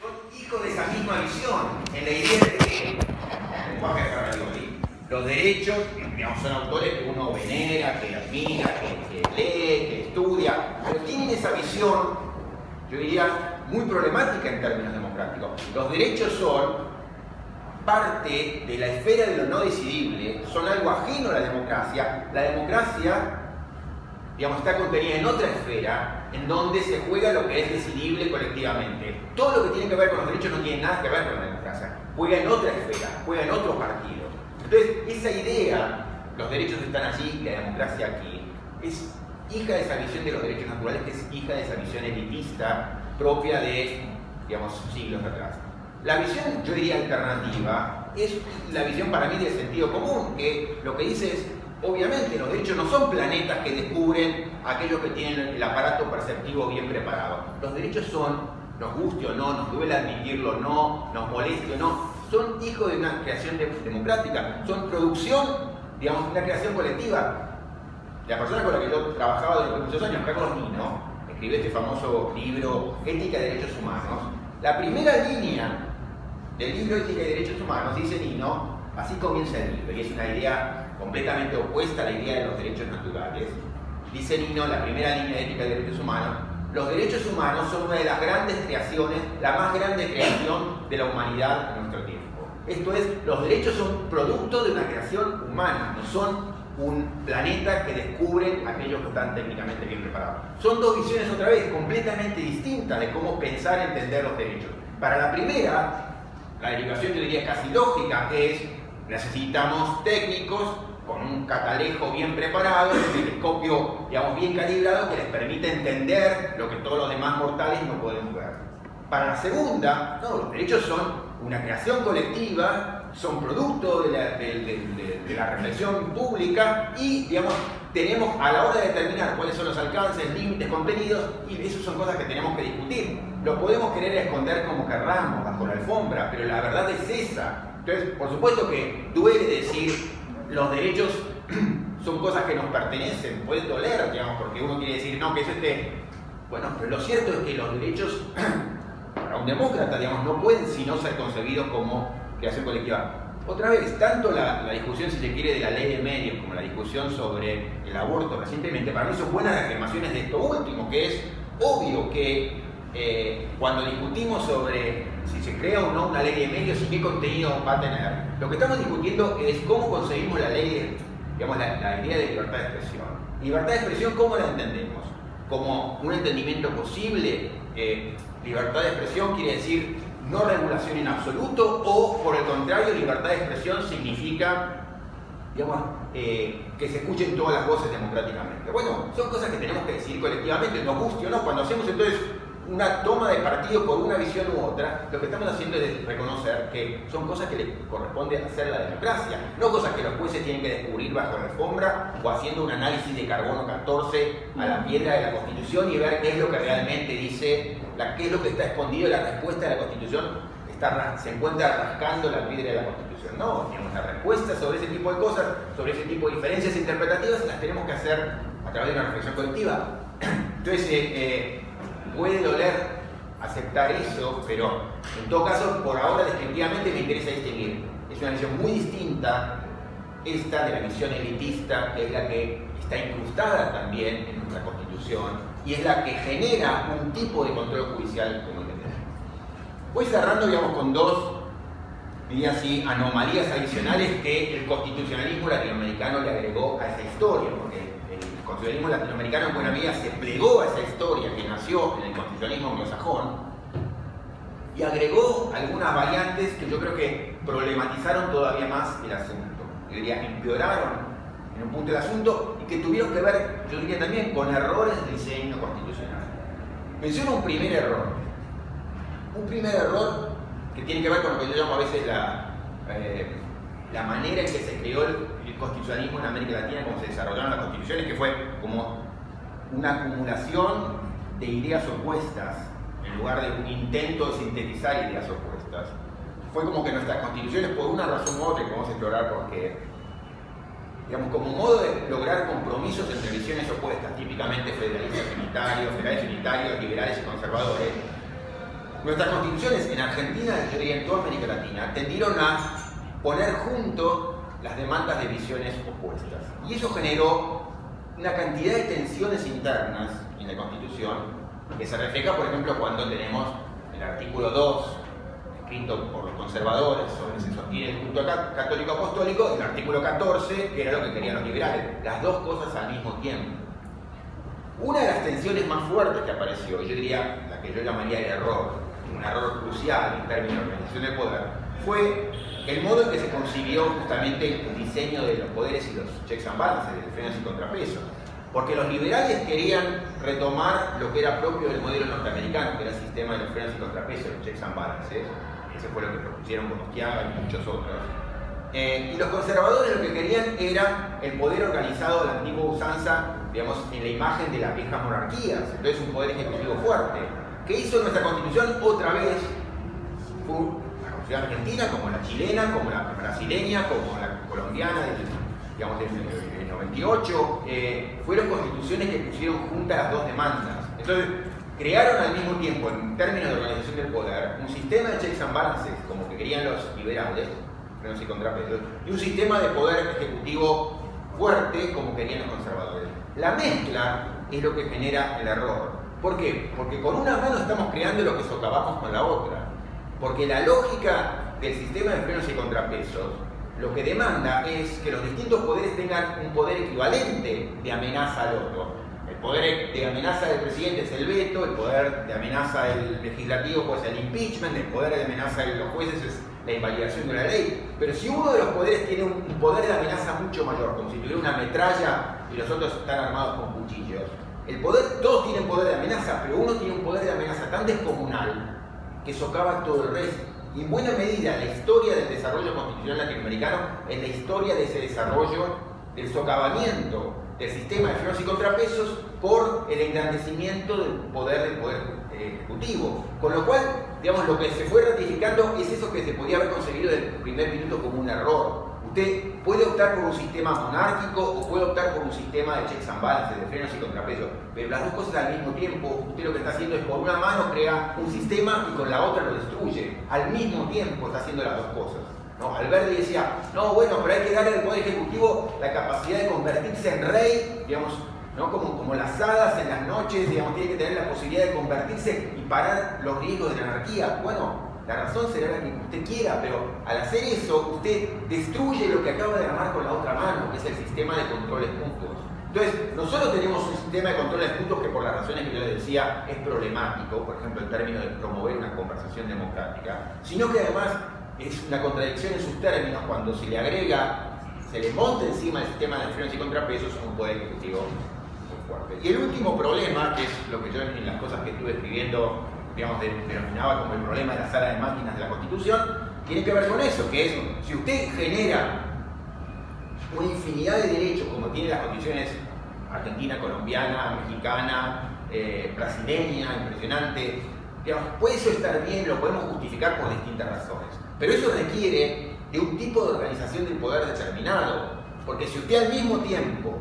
son hijos de esa misma visión, en la idea de que, el lenguaje de Ferraioli, los derechos, digamos, son autores que uno venera, que admira, que lee, que estudia, pero tienen esa visión, yo diría, muy problemática en términos democráticos. Los derechos son parte de la esfera de lo no decidible, son algo ajeno a la democracia. La democracia, digamos, está contenida en otra esfera, en donde se juega lo que es decidible colectivamente. Todo lo que tiene que ver con los derechos no tiene nada que ver con la democracia. Juega en otra esfera, juega en otro partido. Entonces, esa idea, los derechos están allí, la democracia aquí, es hija de esa visión de los derechos naturales, que es hija de esa visión elitista propia de, digamos, siglos atrás. La visión, yo diría, alternativa, es la visión para mí del sentido común, que lo que dice es, obviamente, los derechos no son planetas que descubren aquellos que tienen el aparato perceptivo bien preparado. Los derechos son, nos guste o no, nos duele admitirlo o no, nos moleste o no, son hijos de una creación democrática, son producción, digamos, una creación colectiva. La persona con la que yo trabajaba durante muchos años, Carlos Nino, escribió este famoso libro Ética de Derechos Humanos. La primera línea del libro Ética de Derechos Humanos, dice Nino, así comienza el libro, y es una idea completamente opuesta a la idea de los derechos naturales. Dice Nino, la primera línea de Ética de Derechos Humanos, los derechos humanos son una de las grandes creaciones, la más grande creación de la humanidad en nuestro tiempo. Esto es, los derechos son producto de una creación humana, no son un planeta que descubren aquellos que están técnicamente bien preparados. Son dos visiones, otra vez, completamente distintas de cómo pensar y entender los derechos. Para la primera, la derivación yo diría casi lógica es, necesitamos técnicos con un catalejo bien preparado, un telescopio, digamos, bien calibrado, que les permite entender lo que todos los demás mortales no podemos ver. Para la segunda, no, los derechos son una creación colectiva, son producto de la reflexión pública y, digamos, tenemos a la hora de determinar cuáles son los alcances, límites, contenidos, y eso son cosas que tenemos que discutir. Lo podemos querer esconder como querramos, bajo la alfombra, pero la verdad es esa. Entonces, por supuesto que duele decir los derechos son cosas que nos pertenecen, puede doler, digamos, porque uno quiere decir, no, que es Bueno, pero lo cierto es que los derechos, para un demócrata, digamos, no pueden sino ser concebidos como creación colectiva. Otra vez, tanto la discusión, si se quiere, de la ley de medios como la discusión sobre el aborto recientemente, para mí son buenas afirmaciones de esto último, que es obvio que cuando discutimos sobre si se crea o no una ley de medios y qué contenido va a tener, lo que estamos discutiendo es cómo conseguimos la ley, digamos, la idea de libertad de expresión. Libertad de expresión, ¿cómo la entendemos? Como un entendimiento posible. Libertad de expresión quiere decir no regulación en absoluto, o por el contrario, libertad de expresión significa, digamos, que se escuchen todas las voces democráticamente. Bueno, son cosas que tenemos que decidir colectivamente, nos guste o no. Cuando hacemos entonces una toma de partido por una visión u otra, lo que estamos haciendo es reconocer que son cosas que le corresponde hacer a la democracia, no cosas que los jueces tienen que descubrir bajo la alfombra o haciendo un análisis de carbono 14 a la piedra de la Constitución y ver qué es lo que realmente dice, qué es lo que está escondido en la respuesta de la Constitución, se encuentra rascando la piedra de la Constitución. No, digamos, la respuesta sobre ese tipo de cosas, sobre ese tipo de diferencias interpretativas, las tenemos que hacer a través de una reflexión colectiva. Entonces, puede doler aceptar eso, pero en todo caso, por ahora definitivamente me interesa distinguir. Es una visión muy distinta esta de la visión elitista, que es la que está incrustada también en nuestra Constitución y es la que genera un tipo de control judicial como el que tenemos. Voy cerrando, digamos, con dos, diría así, anomalías adicionales que el constitucionalismo latinoamericano le agregó a esa historia, porque el constitucionalismo latinoamericano en buena medida se plegó a esa historia que nació en el constitucionalismo anglosajón y agregó algunas variantes que yo creo que problematizaron todavía más el asunto. Yo diría, empeoraron en un punto del asunto y que tuvieron que ver, yo diría también, con errores de diseño constitucional. Menciono un primer error. Un primer error que tiene que ver con lo que yo llamo a veces la manera en que se creó el constitucionalismo en América Latina, cómo se desarrollaron las constituciones, que fue como una acumulación de ideas opuestas en lugar de un intento de sintetizar ideas opuestas. Fue como que nuestras constituciones, por una razón u otra, que vamos a explorar porque, digamos, como modo de lograr compromisos entre visiones opuestas, típicamente federales unitarios, liberales y conservadores, nuestras constituciones en Argentina, yo diría en toda América Latina, tendieron a poner junto las demandas de visiones opuestas. Y eso generó una cantidad de tensiones internas en la Constitución, que se refleja, por ejemplo, cuando tenemos el artículo 2, escrito por los conservadores, sobre se sostiene el culto católico apostólico, el artículo 14, que era lo que querían los liberales, las dos cosas al mismo tiempo. Una de las tensiones más fuertes que apareció, yo diría la que yo llamaría el error, un error crucial en términos de organización del poder, fue el modo en que se concibió justamente el diseño de los poderes y los checks and balances, de frenos y contrapesos. Porque los liberales querían retomar lo que era propio del modelo norteamericano, que era el sistema de los frenos y contrapesos, los checks and balances. Ese fue lo que propusieron Schiaga y muchos otros. Y los conservadores lo que querían era el poder organizado de la antigua usanza, digamos, en la imagen de las viejas monarquías. Entonces un poder ejecutivo fuerte. ¿Qué hizo nuestra Constitución? Otra vez fue la Constitución argentina, como la chilena, como la brasileña, como la colombiana, digamos, del 98, fueron constituciones que pusieron juntas las dos demandas. Entonces, crearon al mismo tiempo, en términos de organización del poder, un sistema de checks and balances, como que querían los liberales, frenos y contrapesos, y un sistema de poder ejecutivo fuerte, como querían los conservadores. La mezcla es lo que genera el error. ¿Por qué? Porque con una mano estamos creando lo que socavamos con la otra. Porque la lógica del sistema de frenos y contrapesos lo que demanda es que los distintos poderes tengan un poder equivalente de amenaza al otro. El poder de amenaza del presidente es el veto, el poder de amenaza del legislativo puede ser el impeachment, el poder de amenaza de los jueces es la invalidación de una ley. Pero si uno de los poderes tiene un poder de amenaza mucho mayor, como si tuviera una metralla y los otros están armados con cuchillos, todos tienen poder de amenaza, pero uno tiene un poder de amenaza tan descomunal que socava todo el resto. Y en buena medida la historia del desarrollo constitucional latinoamericano es la historia de ese desarrollo, del socavamiento del sistema de frenos y contrapesos por el engrandecimiento del poder ejecutivo. Con lo cual, digamos, lo que se fue ratificando es eso que se podía haber conseguido desde el primer minuto como un error. Usted puede optar por un sistema monárquico o puede optar por un sistema de checks and balances, de frenos y contrapesos, pero las dos cosas al mismo tiempo, usted lo que está haciendo es por una mano crea un sistema y con la otra lo destruye. Al mismo tiempo está haciendo las dos cosas. ¿No? Alberti decía, no, bueno, pero hay que darle al Poder Ejecutivo la capacidad de convertirse en rey, digamos, ¿no? Como las hadas en las noches, digamos, tiene que tener la posibilidad de convertirse y parar los riesgos de la anarquía. Bueno, la razón será la que usted quiera, pero al hacer eso, usted destruye lo que acaba de armar con la otra mano, que es el sistema de controles mutuos. Entonces, nosotros tenemos un sistema de controles mutuos que por las razones que yo les decía es problemático, por ejemplo, en términos de promover una conversación democrática, sino que además es una contradicción en sus términos cuando se le monta encima el sistema de frenos y contrapesos a un poder ejecutivo muy fuerte. Y el último problema, que es lo que yo en las cosas que estuve escribiendo, digamos, denominaba como el problema de la sala de máquinas de la Constitución, tiene que ver con eso, que es, si usted genera una infinidad de derechos como tienen las constituciones argentina, colombiana, mexicana, brasileña, impresionante, digamos, puede eso estar bien, lo podemos justificar por distintas razones, pero eso requiere de un tipo de organización del poder determinado, porque si usted al mismo tiempo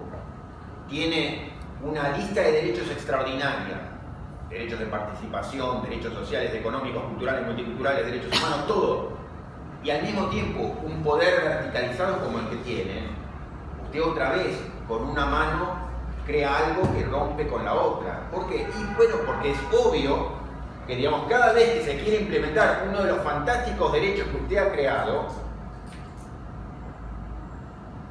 tiene una lista de derechos extraordinaria, derechos de participación, derechos sociales, económicos, culturales, multiculturales, derechos humanos, todo, y al mismo tiempo un poder verticalizado como el que tiene, usted otra vez con una mano crea algo que rompe con la otra. ¿Por qué? Y bueno, porque es obvio que, digamos, cada vez que se quiere implementar uno de los fantásticos derechos que usted ha creado,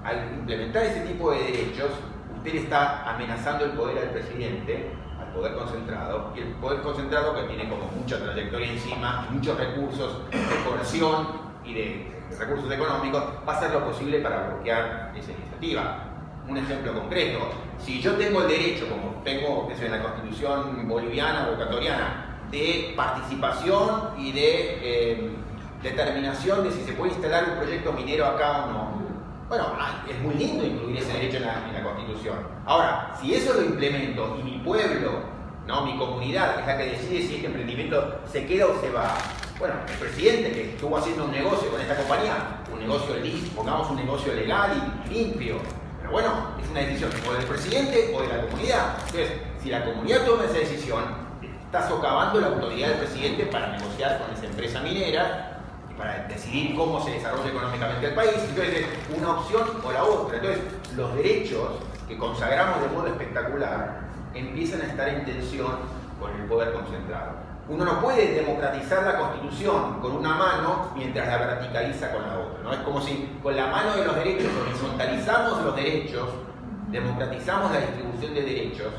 al implementar ese tipo de derechos, usted está amenazando el poder al presidente, al poder concentrado, y el poder concentrado, que tiene como mucha trayectoria encima, muchos recursos de coerción y de recursos económicos, va a hacer lo posible para bloquear esa iniciativa. un ejemplo concreto. Si yo tengo el derecho, como tengo en la Constitución boliviana o ecuatoriana, de participación y de determinación de si se puede instalar un proyecto minero acá o no, bueno, es muy lindo incluir ese derecho en la Constitución. Ahora, si eso lo implemento y mi pueblo, ¿no?, mi comunidad es la que decide si este emprendimiento se queda o se va, bueno, el presidente que estuvo haciendo un negocio con esta compañía, un negocio lícito, pongamos un negocio legal y limpio, pero bueno, es una decisión o del presidente o de la comunidad. Entonces, si la comunidad toma esa decisión, está socavando la autoridad del presidente para negociar con esa empresa minera, para decidir cómo se desarrolla económicamente el país. Entonces, una opción o la otra. Entonces, los derechos que consagramos de modo espectacular empiezan a estar en tensión con el poder concentrado. Uno no puede democratizar la Constitución con una mano mientras la verticaliza con la otra, ¿no? Es como si con la mano de los derechos horizontalizamos los derechos, democratizamos la distribución de derechos,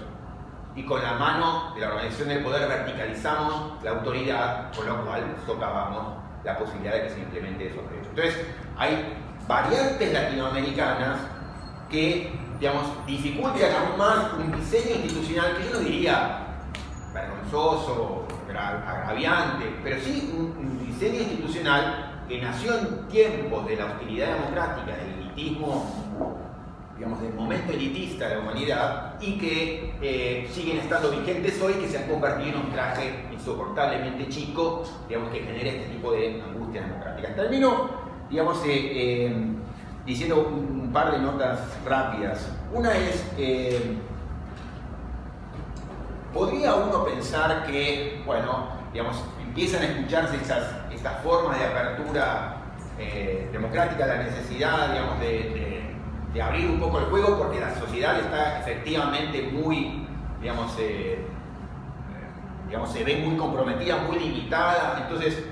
y con la mano de la organización del poder verticalizamos la autoridad, con lo cual socavamos la posibilidad de que se implementen esos derechos. Entonces, hay variantes latinoamericanas que, digamos, dificultan aún más un diseño institucional que yo no diría vergonzoso, agraviante, pero sí un diseño institucional que nació en tiempos de la hostilidad democrática, del elitismo, digamos, del momento elitista de la humanidad, y que siguen estando vigentes hoy, que se han convertido en un traje insoportablemente chico, digamos, que genera este tipo de angustia democrática. Termino, digamos, diciendo un par de notas rápidas. Una es, podría uno pensar que, bueno, digamos, empiezan a escucharse estas formas de apertura democrática, la necesidad, digamos, de abrir un poco el juego, porque la sociedad está efectivamente muy, digamos, se ve muy comprometida, muy limitada. Entonces,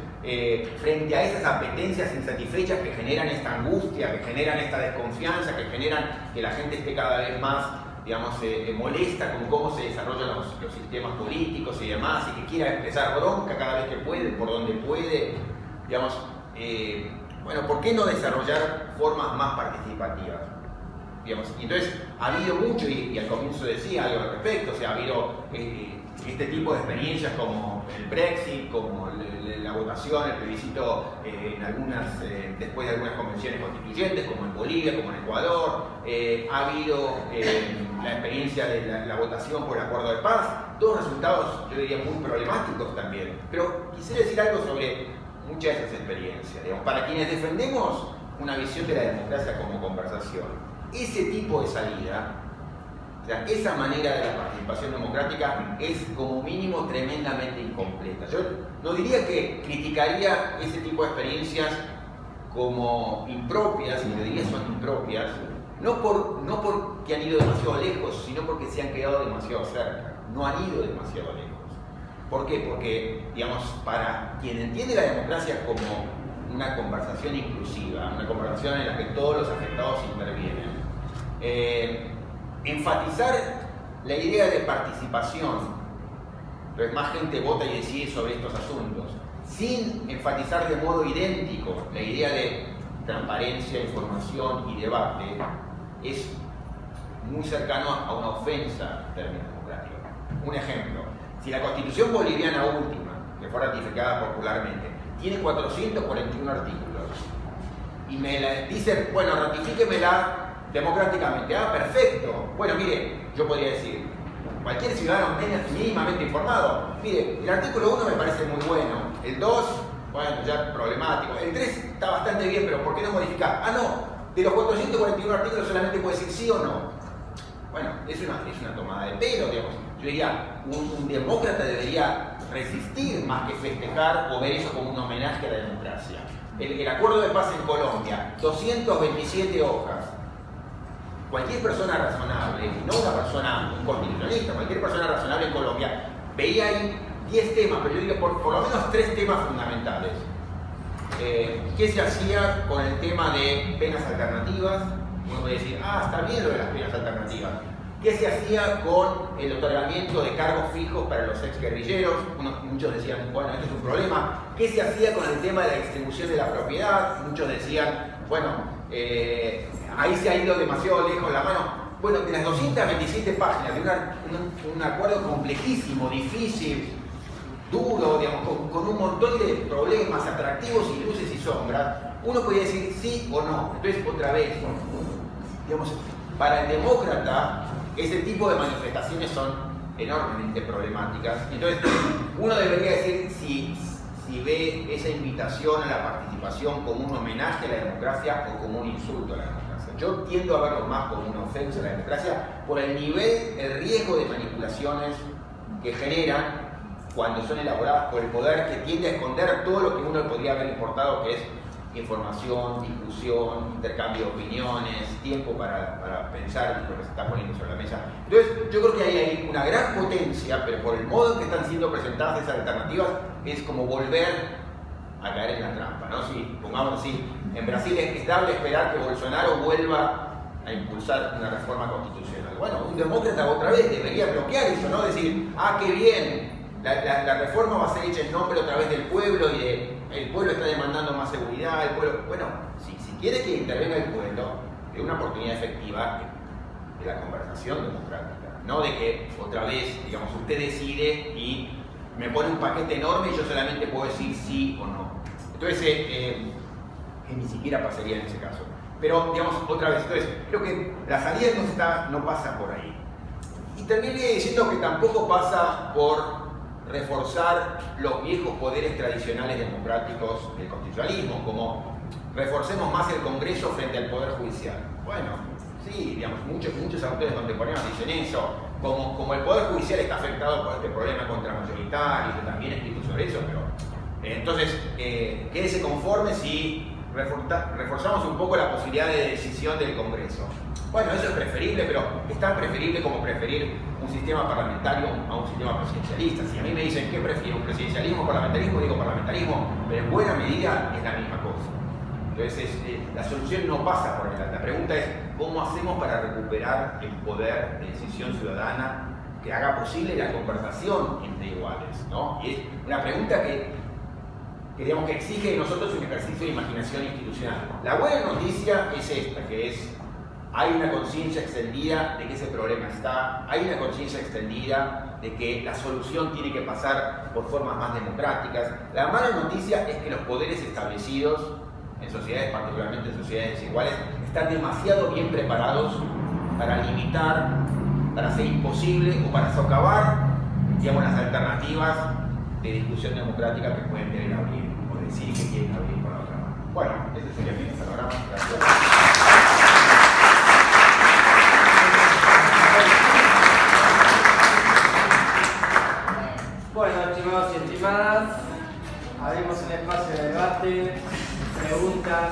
frente a esas apetencias insatisfechas que generan esta angustia, que generan esta desconfianza, que generan que la gente esté cada vez más, digamos, molesta con cómo se desarrollan los sistemas políticos y demás, y que quiera expresar bronca cada vez que puede, por donde puede, digamos, bueno, ¿por qué no desarrollar formas más participativas? Digamos, y entonces ha habido mucho, y al comienzo decía algo al respecto, o sea, ha habido este tipo de experiencias como el Brexit, como la votación, el plebiscito después de algunas convenciones constituyentes, como en Bolivia, como en Ecuador. Ha habido la experiencia de la votación por el acuerdo de paz, dos resultados, yo diría, muy problemáticos también. Pero quisiera decir algo sobre muchas de esas experiencias. Digamos, para quienes defendemos una visión de la democracia como conversación, ese tipo de salida, o sea, esa manera de la participación democrática es como mínimo tremendamente incompleta. Yo no diría que criticaría ese tipo de experiencias como impropias, y le diría son impropias, no porque han ido demasiado lejos, sino porque se han quedado demasiado cerca, no han ido demasiado lejos. ¿Por qué? Porque, digamos, para quien entiende la democracia como una conversación inclusiva, una conversación en la que todos los afectados intervienen, enfatizar la idea de participación, entonces más gente vota y decide sobre estos asuntos, sin enfatizar de modo idéntico la idea de transparencia, información y debate, es muy cercano a una ofensa en términos democráticos. Un ejemplo, si la Constitución boliviana última, que fue ratificada popularmente, tiene 441 artículos, y me la dicen, bueno, ratifíquemela democráticamente. Ah, perfecto. Bueno, mire, yo podría decir, cualquier ciudadano mínimamente informado, mire, el artículo 1 me parece muy bueno, el 2, bueno, ya problemático, el 3 está bastante bien, pero ¿por qué no modificar? Ah, no, de los 441 artículos solamente puede decir sí o no. Bueno, es una tomada de pelo, digamos. Yo diría, un demócrata debería resistir más que festejar o ver eso como un homenaje a la democracia. El acuerdo de paz en Colombia, 227 hojas. Cualquier persona razonable, no una persona constitucionalista, cualquier persona razonable en Colombia, veía ahí 10 temas, pero yo diría por lo menos 3 temas fundamentales. ¿Qué se hacía con el tema de penas alternativas? Uno puede decir, está bien lo de las penas alternativas. ¿Qué se hacía con el otorgamiento de cargos fijos para los exguerrilleros? Muchos decían, bueno, esto es un problema. ¿Qué se hacía con el tema de la distribución de la propiedad? Muchos decían, bueno, ahí se ha ido demasiado lejos la mano. bueno, de las 227 páginas de un acuerdo complejísimo, difícil, duro, digamos, con un montón de problemas, atractivos y luces y sombras, uno podría decir sí o no. Entonces, otra vez, digamos, para el demócrata, ese tipo de manifestaciones son enormemente problemáticas. Entonces, uno debería decir si ve esa invitación a la participación como un homenaje a la democracia o como un insulto a la democracia. Yo tiendo a verlo más como una ofensa a la democracia por el nivel, el riesgo de manipulaciones que generan cuando son elaboradas por el poder, que tiende a esconder todo lo que uno podría haber importado, que es información, discusión, intercambio de opiniones, tiempo para pensar lo que se está poniendo sobre la mesa. Entonces, yo creo que hay una gran potencia, pero por el modo en que están siendo presentadas esas alternativas, es como volver a caer en la trampa, ¿no? Si, pongamos así, en Brasil es dable esperar que Bolsonaro vuelva a impulsar una reforma constitucional. Bueno, un demócrata otra vez debería bloquear eso, ¿no? Decir, ah, qué bien, la reforma va a ser hecha en nombre otra vez del pueblo y el pueblo está demandando más seguridad, el pueblo... Bueno, si quiere que intervenga el pueblo, es una oportunidad efectiva de la conversación democrática, no de que otra vez, digamos, usted decide y me pone un paquete enorme y yo solamente puedo decir sí o no. Entonces, que ni siquiera pasaría en ese caso. Pero, digamos, otra vez, entonces, creo que la salida no pasa por ahí. Y terminé diciendo que tampoco pasa por reforzar los viejos poderes tradicionales democráticos del constitucionalismo, como reforcemos más el Congreso frente al Poder Judicial. Bueno, sí, digamos, muchos autores contemporáneos dicen eso, como el Poder Judicial está afectado por este problema contramayoritario, yo también he escrito sobre eso, pero entonces, quédese conforme si reforzamos un poco la posibilidad de decisión del Congreso. Bueno, eso es preferible, pero es tan preferible como preferir un sistema parlamentario a un sistema presidencialista. Si a mí me dicen qué prefiero, un presidencialismo o parlamentarismo, digo parlamentarismo, pero en buena medida es la misma cosa. Entonces, la solución no pasa por ahí. La pregunta es, ¿cómo hacemos para recuperar el poder de decisión ciudadana que haga posible la conversación entre iguales, ¿no? Y es una pregunta que digamos que exige de nosotros un ejercicio de imaginación institucional. La buena noticia es esta, que es hay una conciencia extendida de que ese problema está, hay una conciencia extendida de que la solución tiene que pasar por formas más democráticas. La mala noticia es que los poderes establecidos en sociedades, particularmente en sociedades desiguales, están demasiado bien preparados para limitar, para hacer imposible o para socavar, digamos, las alternativas de discusión democrática que pueden querer abrir o decir que quieren abrir por la otra mano. Bueno, ese sería mi panorama. Gracias. Bueno, estimados y estimadas, abrimos un espacio de debate, preguntas,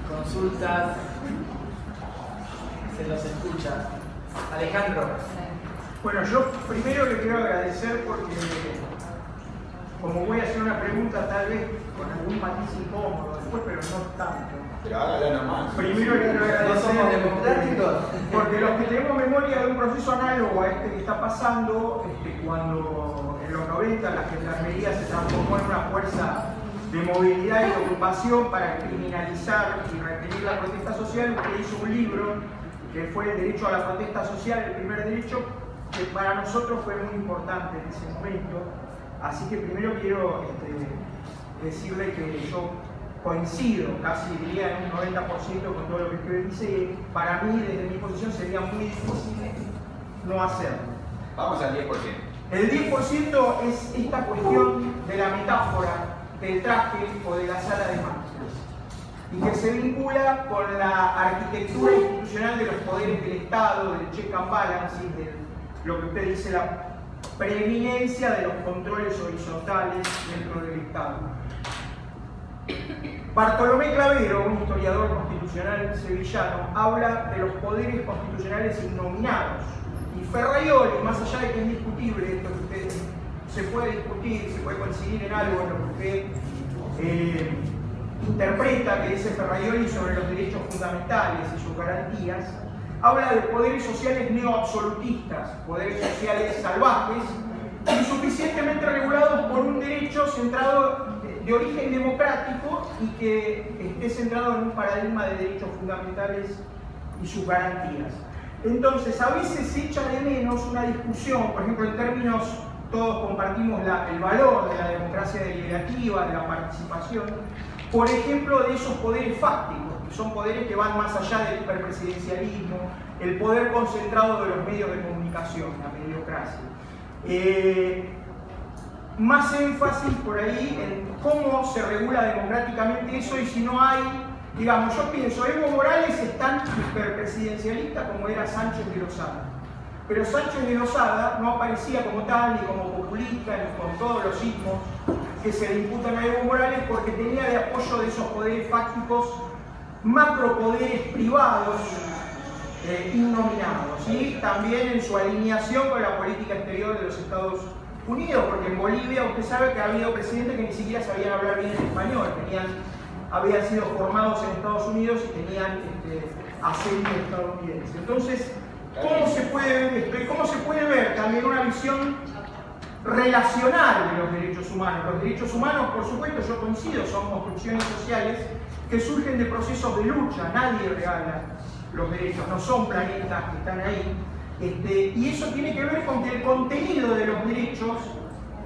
consultas, se los escucha. Alejandro. Bueno, yo primero le quiero agradecer porque, como voy a hacer una pregunta tal vez con algún matiz incómodo después, pero no tanto. Pero hágala nomás. Primero le quiero agradecer. ¿No somos democráticos? Porque los que tenemos memoria de un proceso análogo a este que está pasando, cuando en los 90 la gendarmería se transformó en una fuerza de movilidad y de ocupación para criminalizar y reprimir la protesta social, usted hizo un libro que fue el derecho a la protesta social, el primer derecho, que para nosotros fue muy importante en ese momento. Así que primero quiero decirle que yo coincido, casi diría en un 90% con todo lo que usted dice. Para mí, desde mi posición, sería muy difícil no hacerlo. Vamos al 10%. El 10% es esta cuestión de la metáfora del traje o de la sala de máquinas, y que se vincula con la arquitectura institucional de los poderes del Estado, del check and balance, de lo que usted dice, la preeminencia de los controles horizontales dentro del Estado. Bartolomé Clavero, un historiador constitucional sevillano, habla de los poderes constitucionales innominados. Y Ferraioli, más allá de que es discutible, esto que usted se puede discutir, se puede coincidir en algo en lo que usted interpreta que dice Ferraioli sobre los derechos fundamentales y sus garantías, habla de poderes sociales neoabsolutistas, poderes sociales salvajes, insuficientemente regulados por un derecho centrado de origen democrático y que esté centrado en un paradigma de derechos fundamentales y sus garantías. Entonces, a veces se echa de menos una discusión, por ejemplo, en términos, todos compartimos el valor de la democracia deliberativa, de la participación, por ejemplo, de esos poderes fácticos, que son poderes que van más allá del hiperpresidencialismo, el poder concentrado de los medios de comunicación, la mediocracia. Más énfasis por ahí en cómo se regula democráticamente eso y si no hay, digamos, yo pienso, Evo Morales es tan hiperpresidencialista como era Sánchez de Lozada. Pero Sánchez de Lozada no aparecía como tal, ni como populista, ni con todos los ismos que se le imputan a Evo Morales porque tenía de apoyo de esos poderes fácticos, macropoderes privados, innominados, y también en su alineación con la política exterior de los Estados Unidos, porque en Bolivia usted sabe que ha habido presidentes que ni siquiera sabían hablar bien el español, habían sido formados en Estados Unidos y tenían acento estadounidense. Entonces, ¿cómo se puede ver esto? Y cómo se puede ver también una visión relacional de los derechos humanos. Los derechos humanos, por supuesto, yo coincido, son construcciones sociales que surgen de procesos de lucha, nadie regala los derechos, no son planetas que están ahí. Y eso tiene que ver con que el contenido de los derechos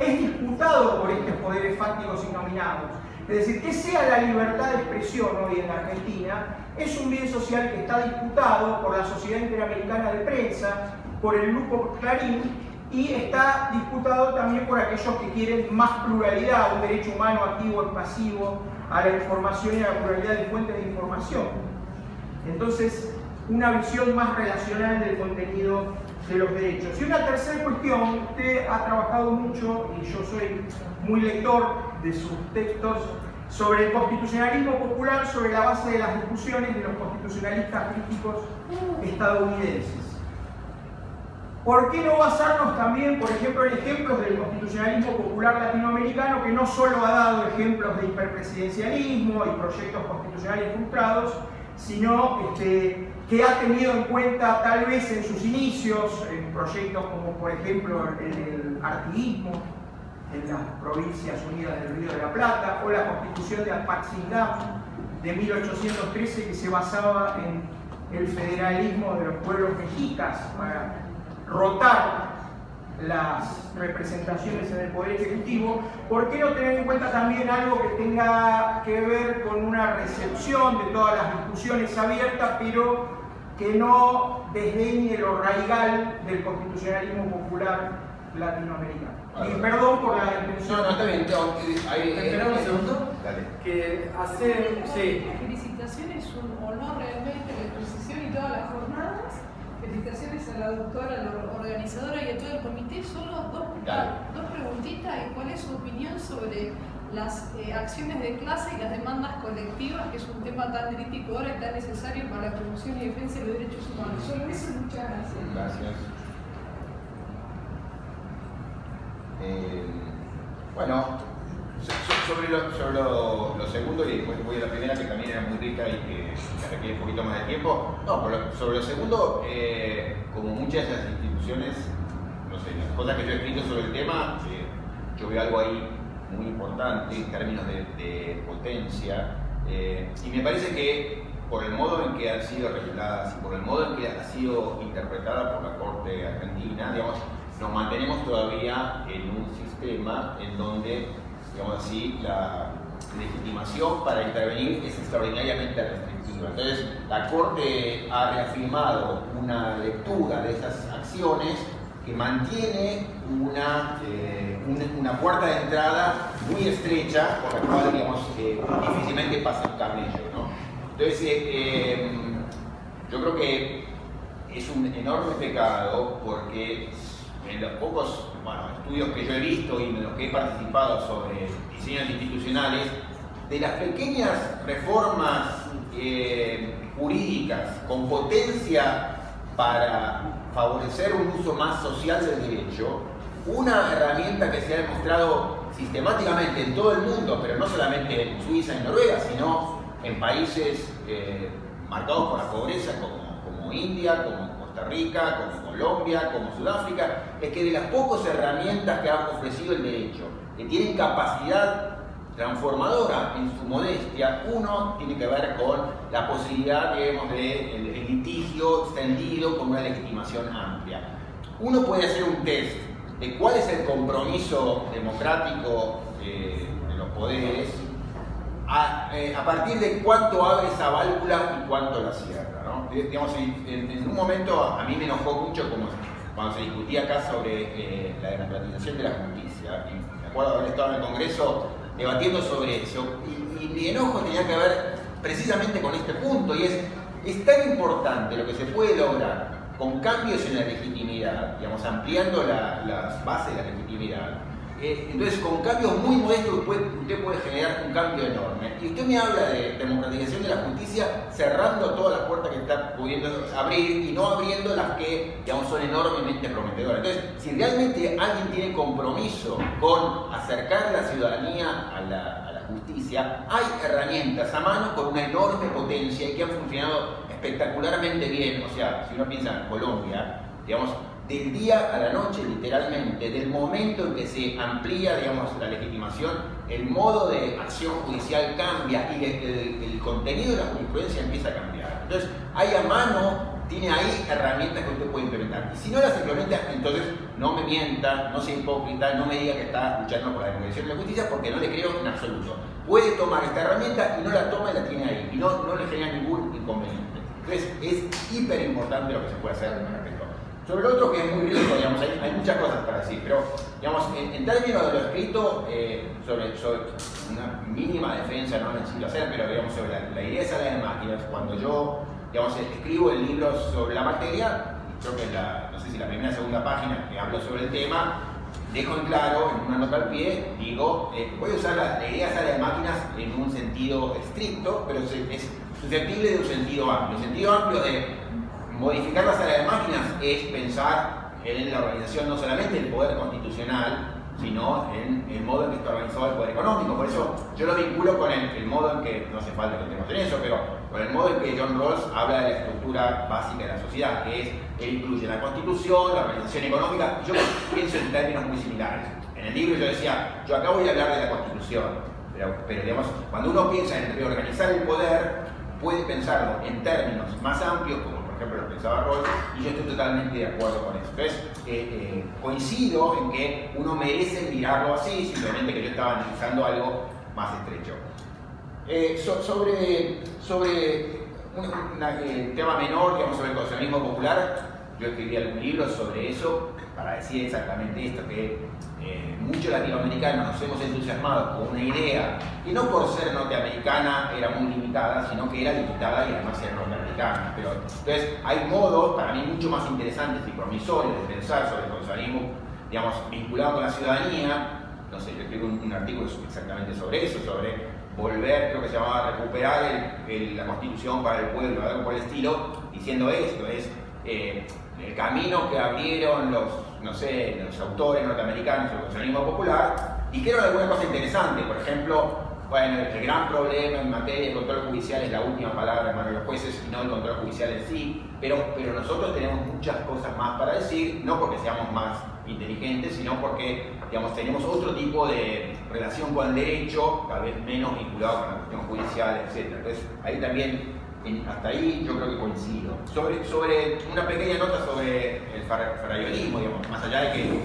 es disputado por estos poderes fácticos innominados. Es decir, que sea la libertad de expresión hoy en la Argentina es un bien social que está disputado por la Sociedad Interamericana de Prensa, por el Grupo Clarín, y está disputado también por aquellos que quieren más pluralidad, un derecho humano activo y pasivo a la información y a la pluralidad de fuentes de información. Entonces, una visión más relacional del contenido de los derechos. Y una tercera cuestión, usted ha trabajado mucho, y yo soy muy lector de sus textos, sobre el constitucionalismo popular, sobre la base de las discusiones de los constitucionalistas críticos estadounidenses. ¿Por qué no basarnos también, por ejemplo, en ejemplos del constitucionalismo popular latinoamericano, que no solo ha dado ejemplos de hiperpresidencialismo y proyectos constitucionales frustrados, sino que ha tenido en cuenta tal vez en sus inicios, en proyectos como por ejemplo el artiguismo en las Provincias Unidas del Río de la Plata, o la Constitución de Apatzingán de 1813, que se basaba en el federalismo de los pueblos mexicas para rotar las representaciones en el Poder Ejecutivo. ¿Por qué no tener en cuenta también algo que tenga que ver con una recepción de todas las discusiones abiertas, pero que no desdeñe lo raigal del constitucionalismo popular latinoamericano? Y perdón por la intervención. No, está bien. Esperamos un segundo. Dale. Que hace... Sí. Felicitaciones, un honor realmente la exposición y todas las jornadas. Felicitaciones a la doctora, a la organizadora y a todo el comité. Solo dos preguntitas. ¿Cuál es su opinión sobre las acciones de clase y las demandas colectivas, que es un tema tan crítico ahora y tan necesario para la promoción y defensa de los derechos humanos? Solo eso, muchas gracias. Gracias. Bueno, sobre lo segundo, y después voy a la primera, que también era muy rica y que requiere un poquito más de tiempo. No, sobre lo segundo, como muchas de esas instituciones, no sé, las cosas que yo he escrito sobre el tema, yo veo algo ahí muy importante en términos de potencia, y me parece que por el modo en que han sido reguladas y por el modo en que ha sido interpretada por la Corte Argentina, digamos, nos mantenemos todavía en un sistema en donde, digamos así, la legitimación para intervenir es extraordinariamente restrictiva. Entonces, la Corte ha reafirmado una lectura de esas acciones que mantiene una puerta de entrada muy estrecha, por la cual, digamos, difícilmente pasa el camello, ¿no? Entonces, yo creo que es un enorme pecado, porque en los pocos estudios que yo he visto y en los que he participado sobre diseños institucionales, de las pequeñas reformas jurídicas con potencia para favorecer un uso más social del derecho, una herramienta que se ha demostrado sistemáticamente en todo el mundo, pero no solamente en Suiza y Noruega, sino en países marcados por la pobreza como India, como Costa Rica, como Colombia, como Sudáfrica, es que de las pocas herramientas que ha ofrecido el derecho, que tienen capacidad transformadora en su modestia. Uno tiene que ver con la posibilidad, digamos, de el litigio extendido con una legitimación amplia. Uno puede hacer un test de cuál es el compromiso democrático de los poderes a partir de cuánto abre esa válvula y cuánto la cierra, ¿no? Digamos, en un momento a mí me enojó mucho cuando se discutía acá sobre la democratización de la justicia. Y me acuerdo haber estado en el Congreso debatiendo sobre eso, y mi enojo tenía que ver precisamente con este punto, y es tan importante lo que se puede lograr con cambios en la legitimidad, digamos, ampliando las bases de la legitimidad. Entonces, con cambios muy modestos usted puede generar un cambio enorme. Y usted me habla de democratización de la justicia cerrando todas las puertas que está pudiendo abrir y no abriendo las que, digamos, son enormemente prometedoras. Entonces, si realmente alguien tiene compromiso con acercar la ciudadanía a la justicia, hay herramientas a mano con una enorme potencia y que han funcionado espectacularmente bien. O sea, si uno piensa en Colombia, digamos, del día a la noche, literalmente, del momento en que se amplía, digamos, la legitimación, el modo de acción judicial cambia y el contenido de la jurisprudencia empieza a cambiar. Entonces, hay a mano, tiene ahí herramientas que usted puede implementar. Y si no las implementa, entonces no me mienta, no sea hipócrita, no me diga que está luchando por la democratización de la justicia, porque no le creo en absoluto. Puede tomar esta herramienta y no la toma y la tiene ahí, y no le genera ningún inconveniente. Entonces, es hiper importante lo que se puede hacer con respecto. Sobre lo otro, que es muy rico, digamos, hay muchas cosas para decir, pero digamos, en términos de lo escrito, sobre una mínima defensa, no necesito hacer, pero digamos, sobre la idea de sala de máquinas, cuando yo, digamos, escribo el libro sobre la materia, creo que no sé si la primera o segunda página que hablo sobre el tema, dejo en claro, en una nota al pie, digo, voy a usar la idea de sala de máquinas en un sentido estricto, pero es susceptible de un sentido amplio. El sentido amplio de modificar la sala de máquinas es pensar en la organización no solamente del poder constitucional, sino en el modo en que está organizado el poder económico. Por eso yo lo vinculo con el modo en que, no hace falta que estemos en eso, pero con el modo en que John Rawls habla de la estructura básica de la sociedad, que es, él incluye la constitución, la organización económica. Yo pienso en términos muy similares. En el libro yo decía, yo acá voy a hablar de la constitución, pero digamos, cuando uno piensa en reorganizar el poder, puede pensarlo en términos más amplios, como por ejemplo lo pensaba Rawls, y yo estoy totalmente de acuerdo con eso. Entonces, coincido en que uno merece mirarlo así, simplemente que yo estaba analizando algo más estrecho. Sobre un tema menor, digamos, sobre el conservadurismo popular, yo escribí algún libro sobre eso para decir exactamente esto, que muchos latinoamericanos nos hemos entusiasmado con una idea que no por ser norteamericana era muy limitada, sino que era limitada y además era norteamericana. Pero entonces hay modos para mí mucho más interesantes y promisorios de pensar sobre el conservadurismo, digamos, vinculado con la ciudadanía. No sé, yo escribí un artículo exactamente sobre eso, sobre volver, creo que se llamaba recuperar la constitución para el pueblo, algo por el estilo, diciendo esto, es el camino que abrieron los autores norteamericanos del conservadurismo popular, dijeron alguna cosa interesante. Por ejemplo, bueno, el gran problema en materia de control judicial es la última palabra en manos de los jueces y no el control judicial en sí, pero nosotros tenemos muchas cosas más para decir, no porque seamos más inteligentes, sino porque, digamos, tenemos otro tipo de relación con el derecho, tal vez menos vinculado con la cuestión judicial, etc. Entonces, ahí también, hasta ahí yo creo que coincido. Sobre una pequeña nota sobre el farrayonismo, digamos, más allá de que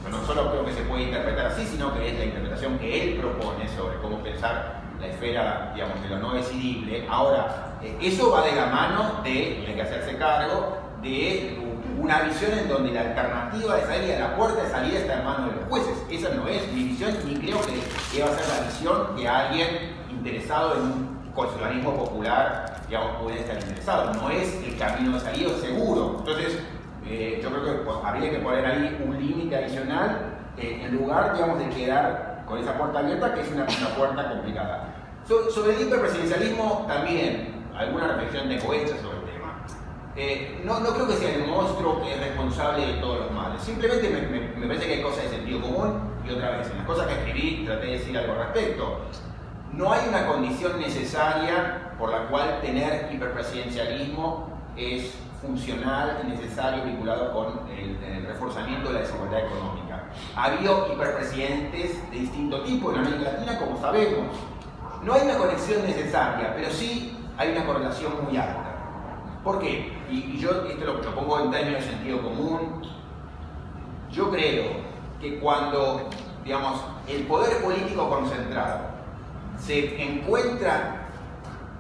no solo creo que se puede interpretar así, sino que es la interpretación que él propone sobre cómo pensar la esfera, digamos, de lo no decidible. Ahora, eso va de la mano de, y hay que hacerse cargo, de una visión en donde la alternativa de salida, la puerta de salida está en manos de los jueces. Esa no es mi visión, ni creo que va a ser la visión que alguien interesado en un conservadurismo popular, digamos, puede estar interesado. No es el camino de salida seguro. Entonces, yo creo que habría que poner ahí un límite adicional en lugar, digamos, de quedar con esa puerta abierta, que es una puerta complicada. Sobre el hiperpresidencialismo también, alguna reflexión tengo hecha sobre el tema. No creo que sea el monstruo que es responsable de todos los males. Simplemente me parece que hay cosas de sentido común, y otra vez, en las cosas que escribí traté de decir algo al respecto. No hay una condición necesaria por la cual tener hiperpresidencialismo es funcional y necesario vinculado con el reforzamiento de la desigualdad económica. Ha habido hiperpresidentes de distinto tipo en América Latina, como sabemos. No hay una conexión necesaria, pero sí hay una correlación muy alta. ¿Por qué? Y yo esto lo pongo en términos de sentido común. Yo creo que cuando, digamos, el poder político concentrado se encuentra,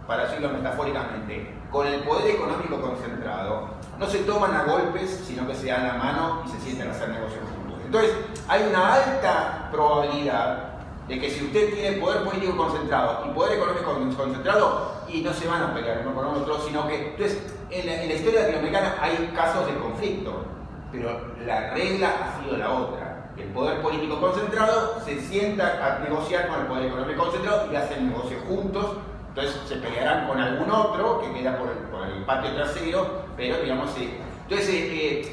para decirlo metafóricamente, con el poder económico concentrado, no se toman a golpes, sino que se dan la mano y se sienten a hacer negocios juntos. Entonces, hay una alta probabilidad de que si usted tiene poder político concentrado y poder económico concentrado, y no se van a pelear uno con otro, sino que, entonces, en la historia latinoamericana hay casos de conflicto, pero la regla ha sido la otra. El poder político concentrado se sienta a negociar con el poder económico concentrado y hacen negocios juntos. Entonces se pelearán con algún otro que queda por el patio trasero, pero digamos, entonces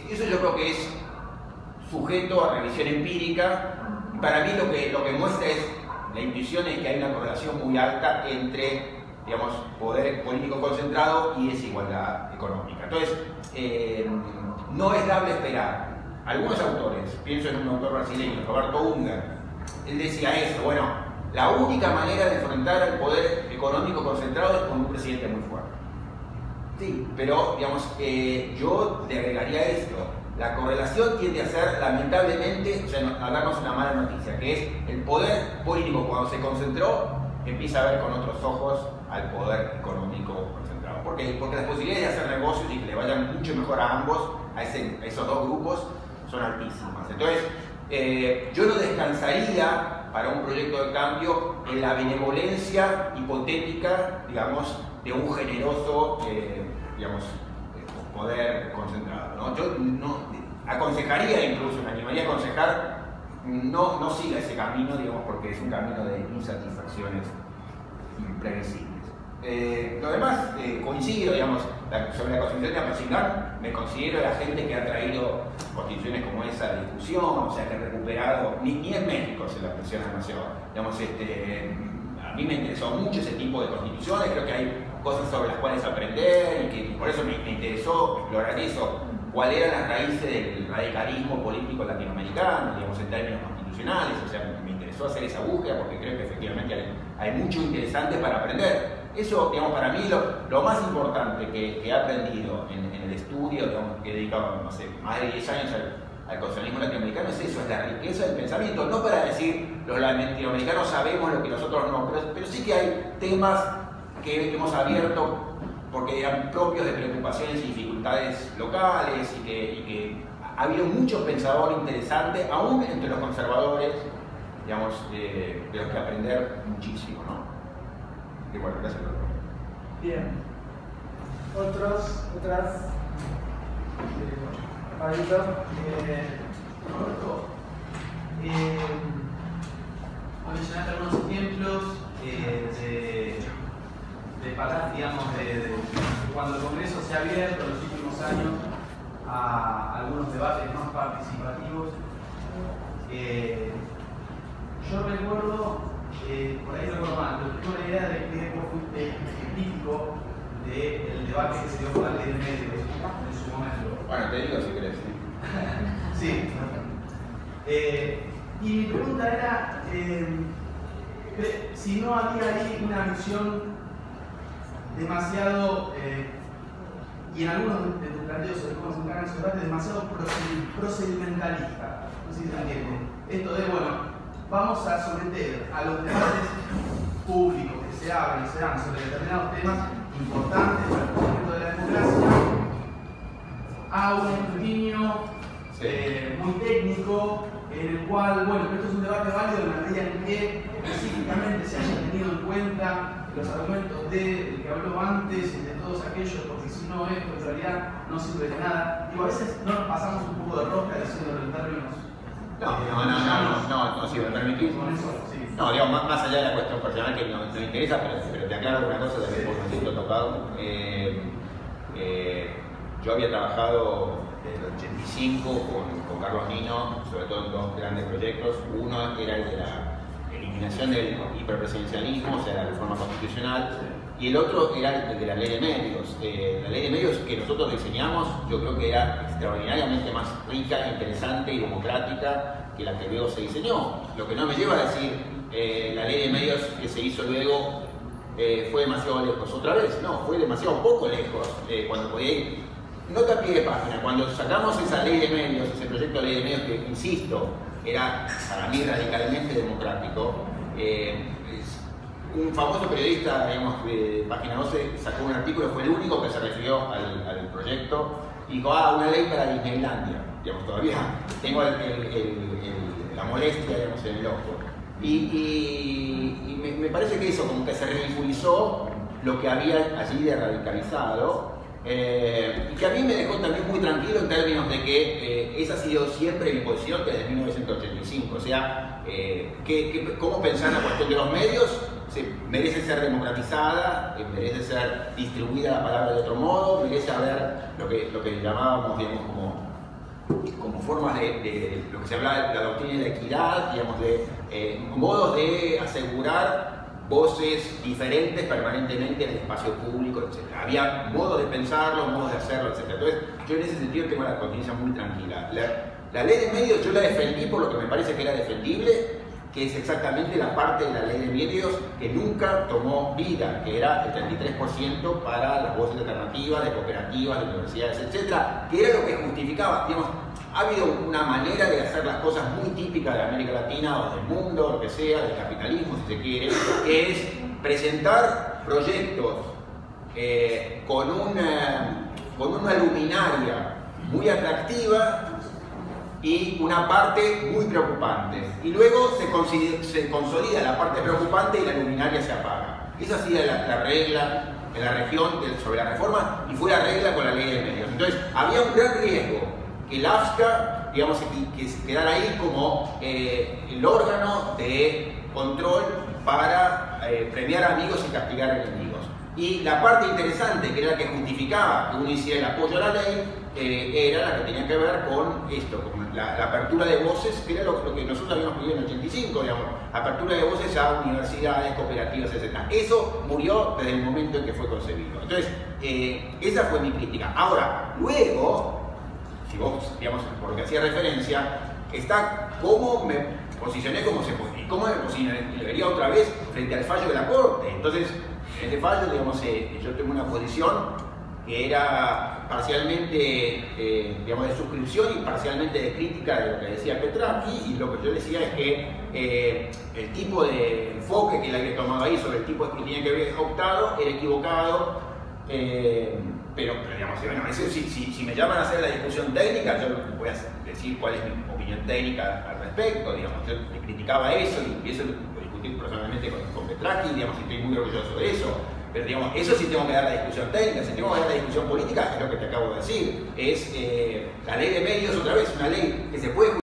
eso yo creo que es sujeto a revisión empírica. Para mí lo que muestra es, la intuición es que hay una correlación muy alta entre, digamos, poder político concentrado y desigualdad económica. Entonces, no es dable esperar. Algunos autores, pienso en un autor brasileño, Roberto Unger, él decía eso, bueno, la única manera de enfrentar al poder económico concentrado es con un presidente muy fuerte. Sí, pero digamos, yo le agregaría esto. La correlación tiende a ser, lamentablemente, o sea, a darnos una mala noticia, que es el poder político cuando se concentró, empieza a ver con otros ojos al poder económico concentrado. ¿Por qué? Porque las posibilidades de hacer negocios y que le vayan mucho mejor a ambos, a esos dos grupos, son altísimas. Entonces, yo no descansaría para un proyecto de cambio en la benevolencia hipotética, digamos, de un generoso, digamos, poder concentrado, ¿no? Yo no aconsejaría, incluso me animaría a aconsejar, no siga ese camino, digamos, porque es un camino de insatisfacciones imprevisibles. Lo demás, coincido, digamos, sobre la constitución de Apatzingán, me considero la gente que ha traído constituciones como esa a discusión, o sea, que ha recuperado, ni en México se la menciona demasiado, digamos, a mí me interesó mucho ese tipo de constituciones, creo que hay cosas sobre las cuales aprender y que por eso me interesó explorar eso, cuáles eran las raíces del radicalismo político latinoamericano, digamos, en términos constitucionales, o sea, me interesó hacer esa búsqueda porque creo que efectivamente hay mucho interesante para aprender. Eso, digamos, para mí lo más importante que he aprendido en el estudio, digamos, que he dedicado, no sé, más de 10 años al constitucionalismo latinoamericano, es eso, es la riqueza del pensamiento, no para decir los latinoamericanos sabemos lo que nosotros no, pero sí que hay temas que hemos abierto porque eran propios de preocupaciones y dificultades locales y que ha habido muchos pensadores interesantes, aún entre los conservadores, digamos, de los que aprender muchísimo, ¿no? Y bueno, gracias por todo. Bien. Otras. Marito. Roberto. Mencionaste algunos ejemplos de parar, digamos, de cuando el Congreso se ha abierto en los últimos años a algunos debates más participativos. Yo recuerdo, por ahí recuerdo mal, pero tengo la idea de que vos fuiste crítico del debate que se dio por la ley de medios en su momento. Bueno, te digo si querés. Sí. Y mi pregunta era si no había ahí una visión demasiado, y en algunos de tus planteos sobre cómo se encargan esos debates, demasiado procedimentalista. No sé si se entiende. Esto de, bueno, vamos a someter a los debates públicos que se abren y se dan sobre determinados temas importantes para el funcionamiento de la democracia a un escrutinio muy técnico, en el cual, bueno, esto es un debate válido en la medida en que específicamente se hayan tenido en cuenta los argumentos del que habló antes y de todos aquellos, porque si no esto en realidad no sirve de nada. Y a veces no nos pasamos un poco de rosca diciéndolo en términos. No, si me permitís. Con eso, sí. No, digamos, más allá de la cuestión personal que nos interesa, pero te aclaro una cosa de que por me siento tocado. Yo había trabajado desde el 85 con Carlos Nino, sobre todo en dos grandes proyectos. Uno era el de la eliminación del hiperpresidencialismo, o sea, la reforma constitucional, y el otro era el de la ley de medios. La ley de medios que nosotros diseñamos, yo creo que era extraordinariamente más rica, interesante y democrática que la que luego se diseñó. Lo que no me lleva a decir la ley de medios que se hizo luego fue demasiado lejos. Otra vez, no, fue demasiado poco lejos cuando podía ir. Nota a pie de página, cuando sacamos esa ley de medios, ese proyecto de ley de medios que, insisto, era para mí radicalmente democrático, un famoso periodista, digamos, de Página 12 sacó un artículo, fue el único que se refirió al proyecto y dijo, una ley para Disneylandia. Digamos, todavía tengo la molestia, digamos, en el ojo. Y me parece que eso, como que se ridiculizó lo que había allí de radicalizado, y que a mí me dejó también muy tranquilo en términos de que esa ha sido siempre mi posición desde 1985. O sea, cómo pensar la cuestión de los medios merece ser democratizada, merece ser distribuida la palabra de otro modo, merece haber lo que llamábamos, digamos, como formas de lo que se hablaba de la doctrina de la equidad, digamos, de modos de asegurar voces diferentes permanentemente en el espacio público, etc. Había modos de pensarlo, modos de hacerlo, etc. Entonces, yo en ese sentido tengo la conciencia muy tranquila. La ley de medios yo la defendí por lo que me parece que era defendible, que es exactamente la parte de la ley de medios que nunca tomó vida, que era el 33% para las voces alternativas, de cooperativas, de universidades, etc., que era lo que justificaba, digamos, ha habido una manera de hacer las cosas muy típicas de América Latina o del mundo, lo que sea, del capitalismo, si se quiere, que es presentar proyectos con una luminaria muy atractiva y una parte muy preocupante. Y luego se consolida la parte preocupante y la luminaria se apaga. Esa ha sido la regla en la región sobre la reforma y fue la regla con la ley de medios. Entonces, había un gran riesgo que el AFSCA, digamos, que quedara ahí como el órgano de control para premiar amigos y castigar enemigos. Y la parte interesante, que era la que justificaba que uno hiciera el apoyo a la ley, era la que tenía que ver con esto, con la apertura de voces, que era lo que nosotros habíamos pedido en el 85, digamos, apertura de voces a universidades, cooperativas, etc. Eso murió desde el momento en que fue concebido. Entonces, esa fue mi crítica. Ahora, luego, si vos, digamos, por lo que hacía referencia, está cómo me posicioné, cómo me posicionaría otra vez frente al fallo de la Corte. Entonces, en este fallo, digamos, yo tengo una posición que era parcialmente, digamos, de suscripción y parcialmente de crítica de lo que decía Petracchi, y lo que yo decía es que el tipo de enfoque que él había tomado ahí sobre el tipo de escrutinio que había optado era equivocado, pero digamos, bueno, eso, si me llaman a hacer la discusión técnica, yo voy a decir cuál es mi opinión técnica al respecto, digamos, yo criticaba eso y eso lo discutí personalmente con Petracchi, digamos, y estoy muy orgulloso de eso. Pero digamos, eso sí tengo que dar la discusión técnica. Si tengo que dar la discusión política, es lo que te acabo de decir. Es la ley de medios, otra vez, una ley que se puede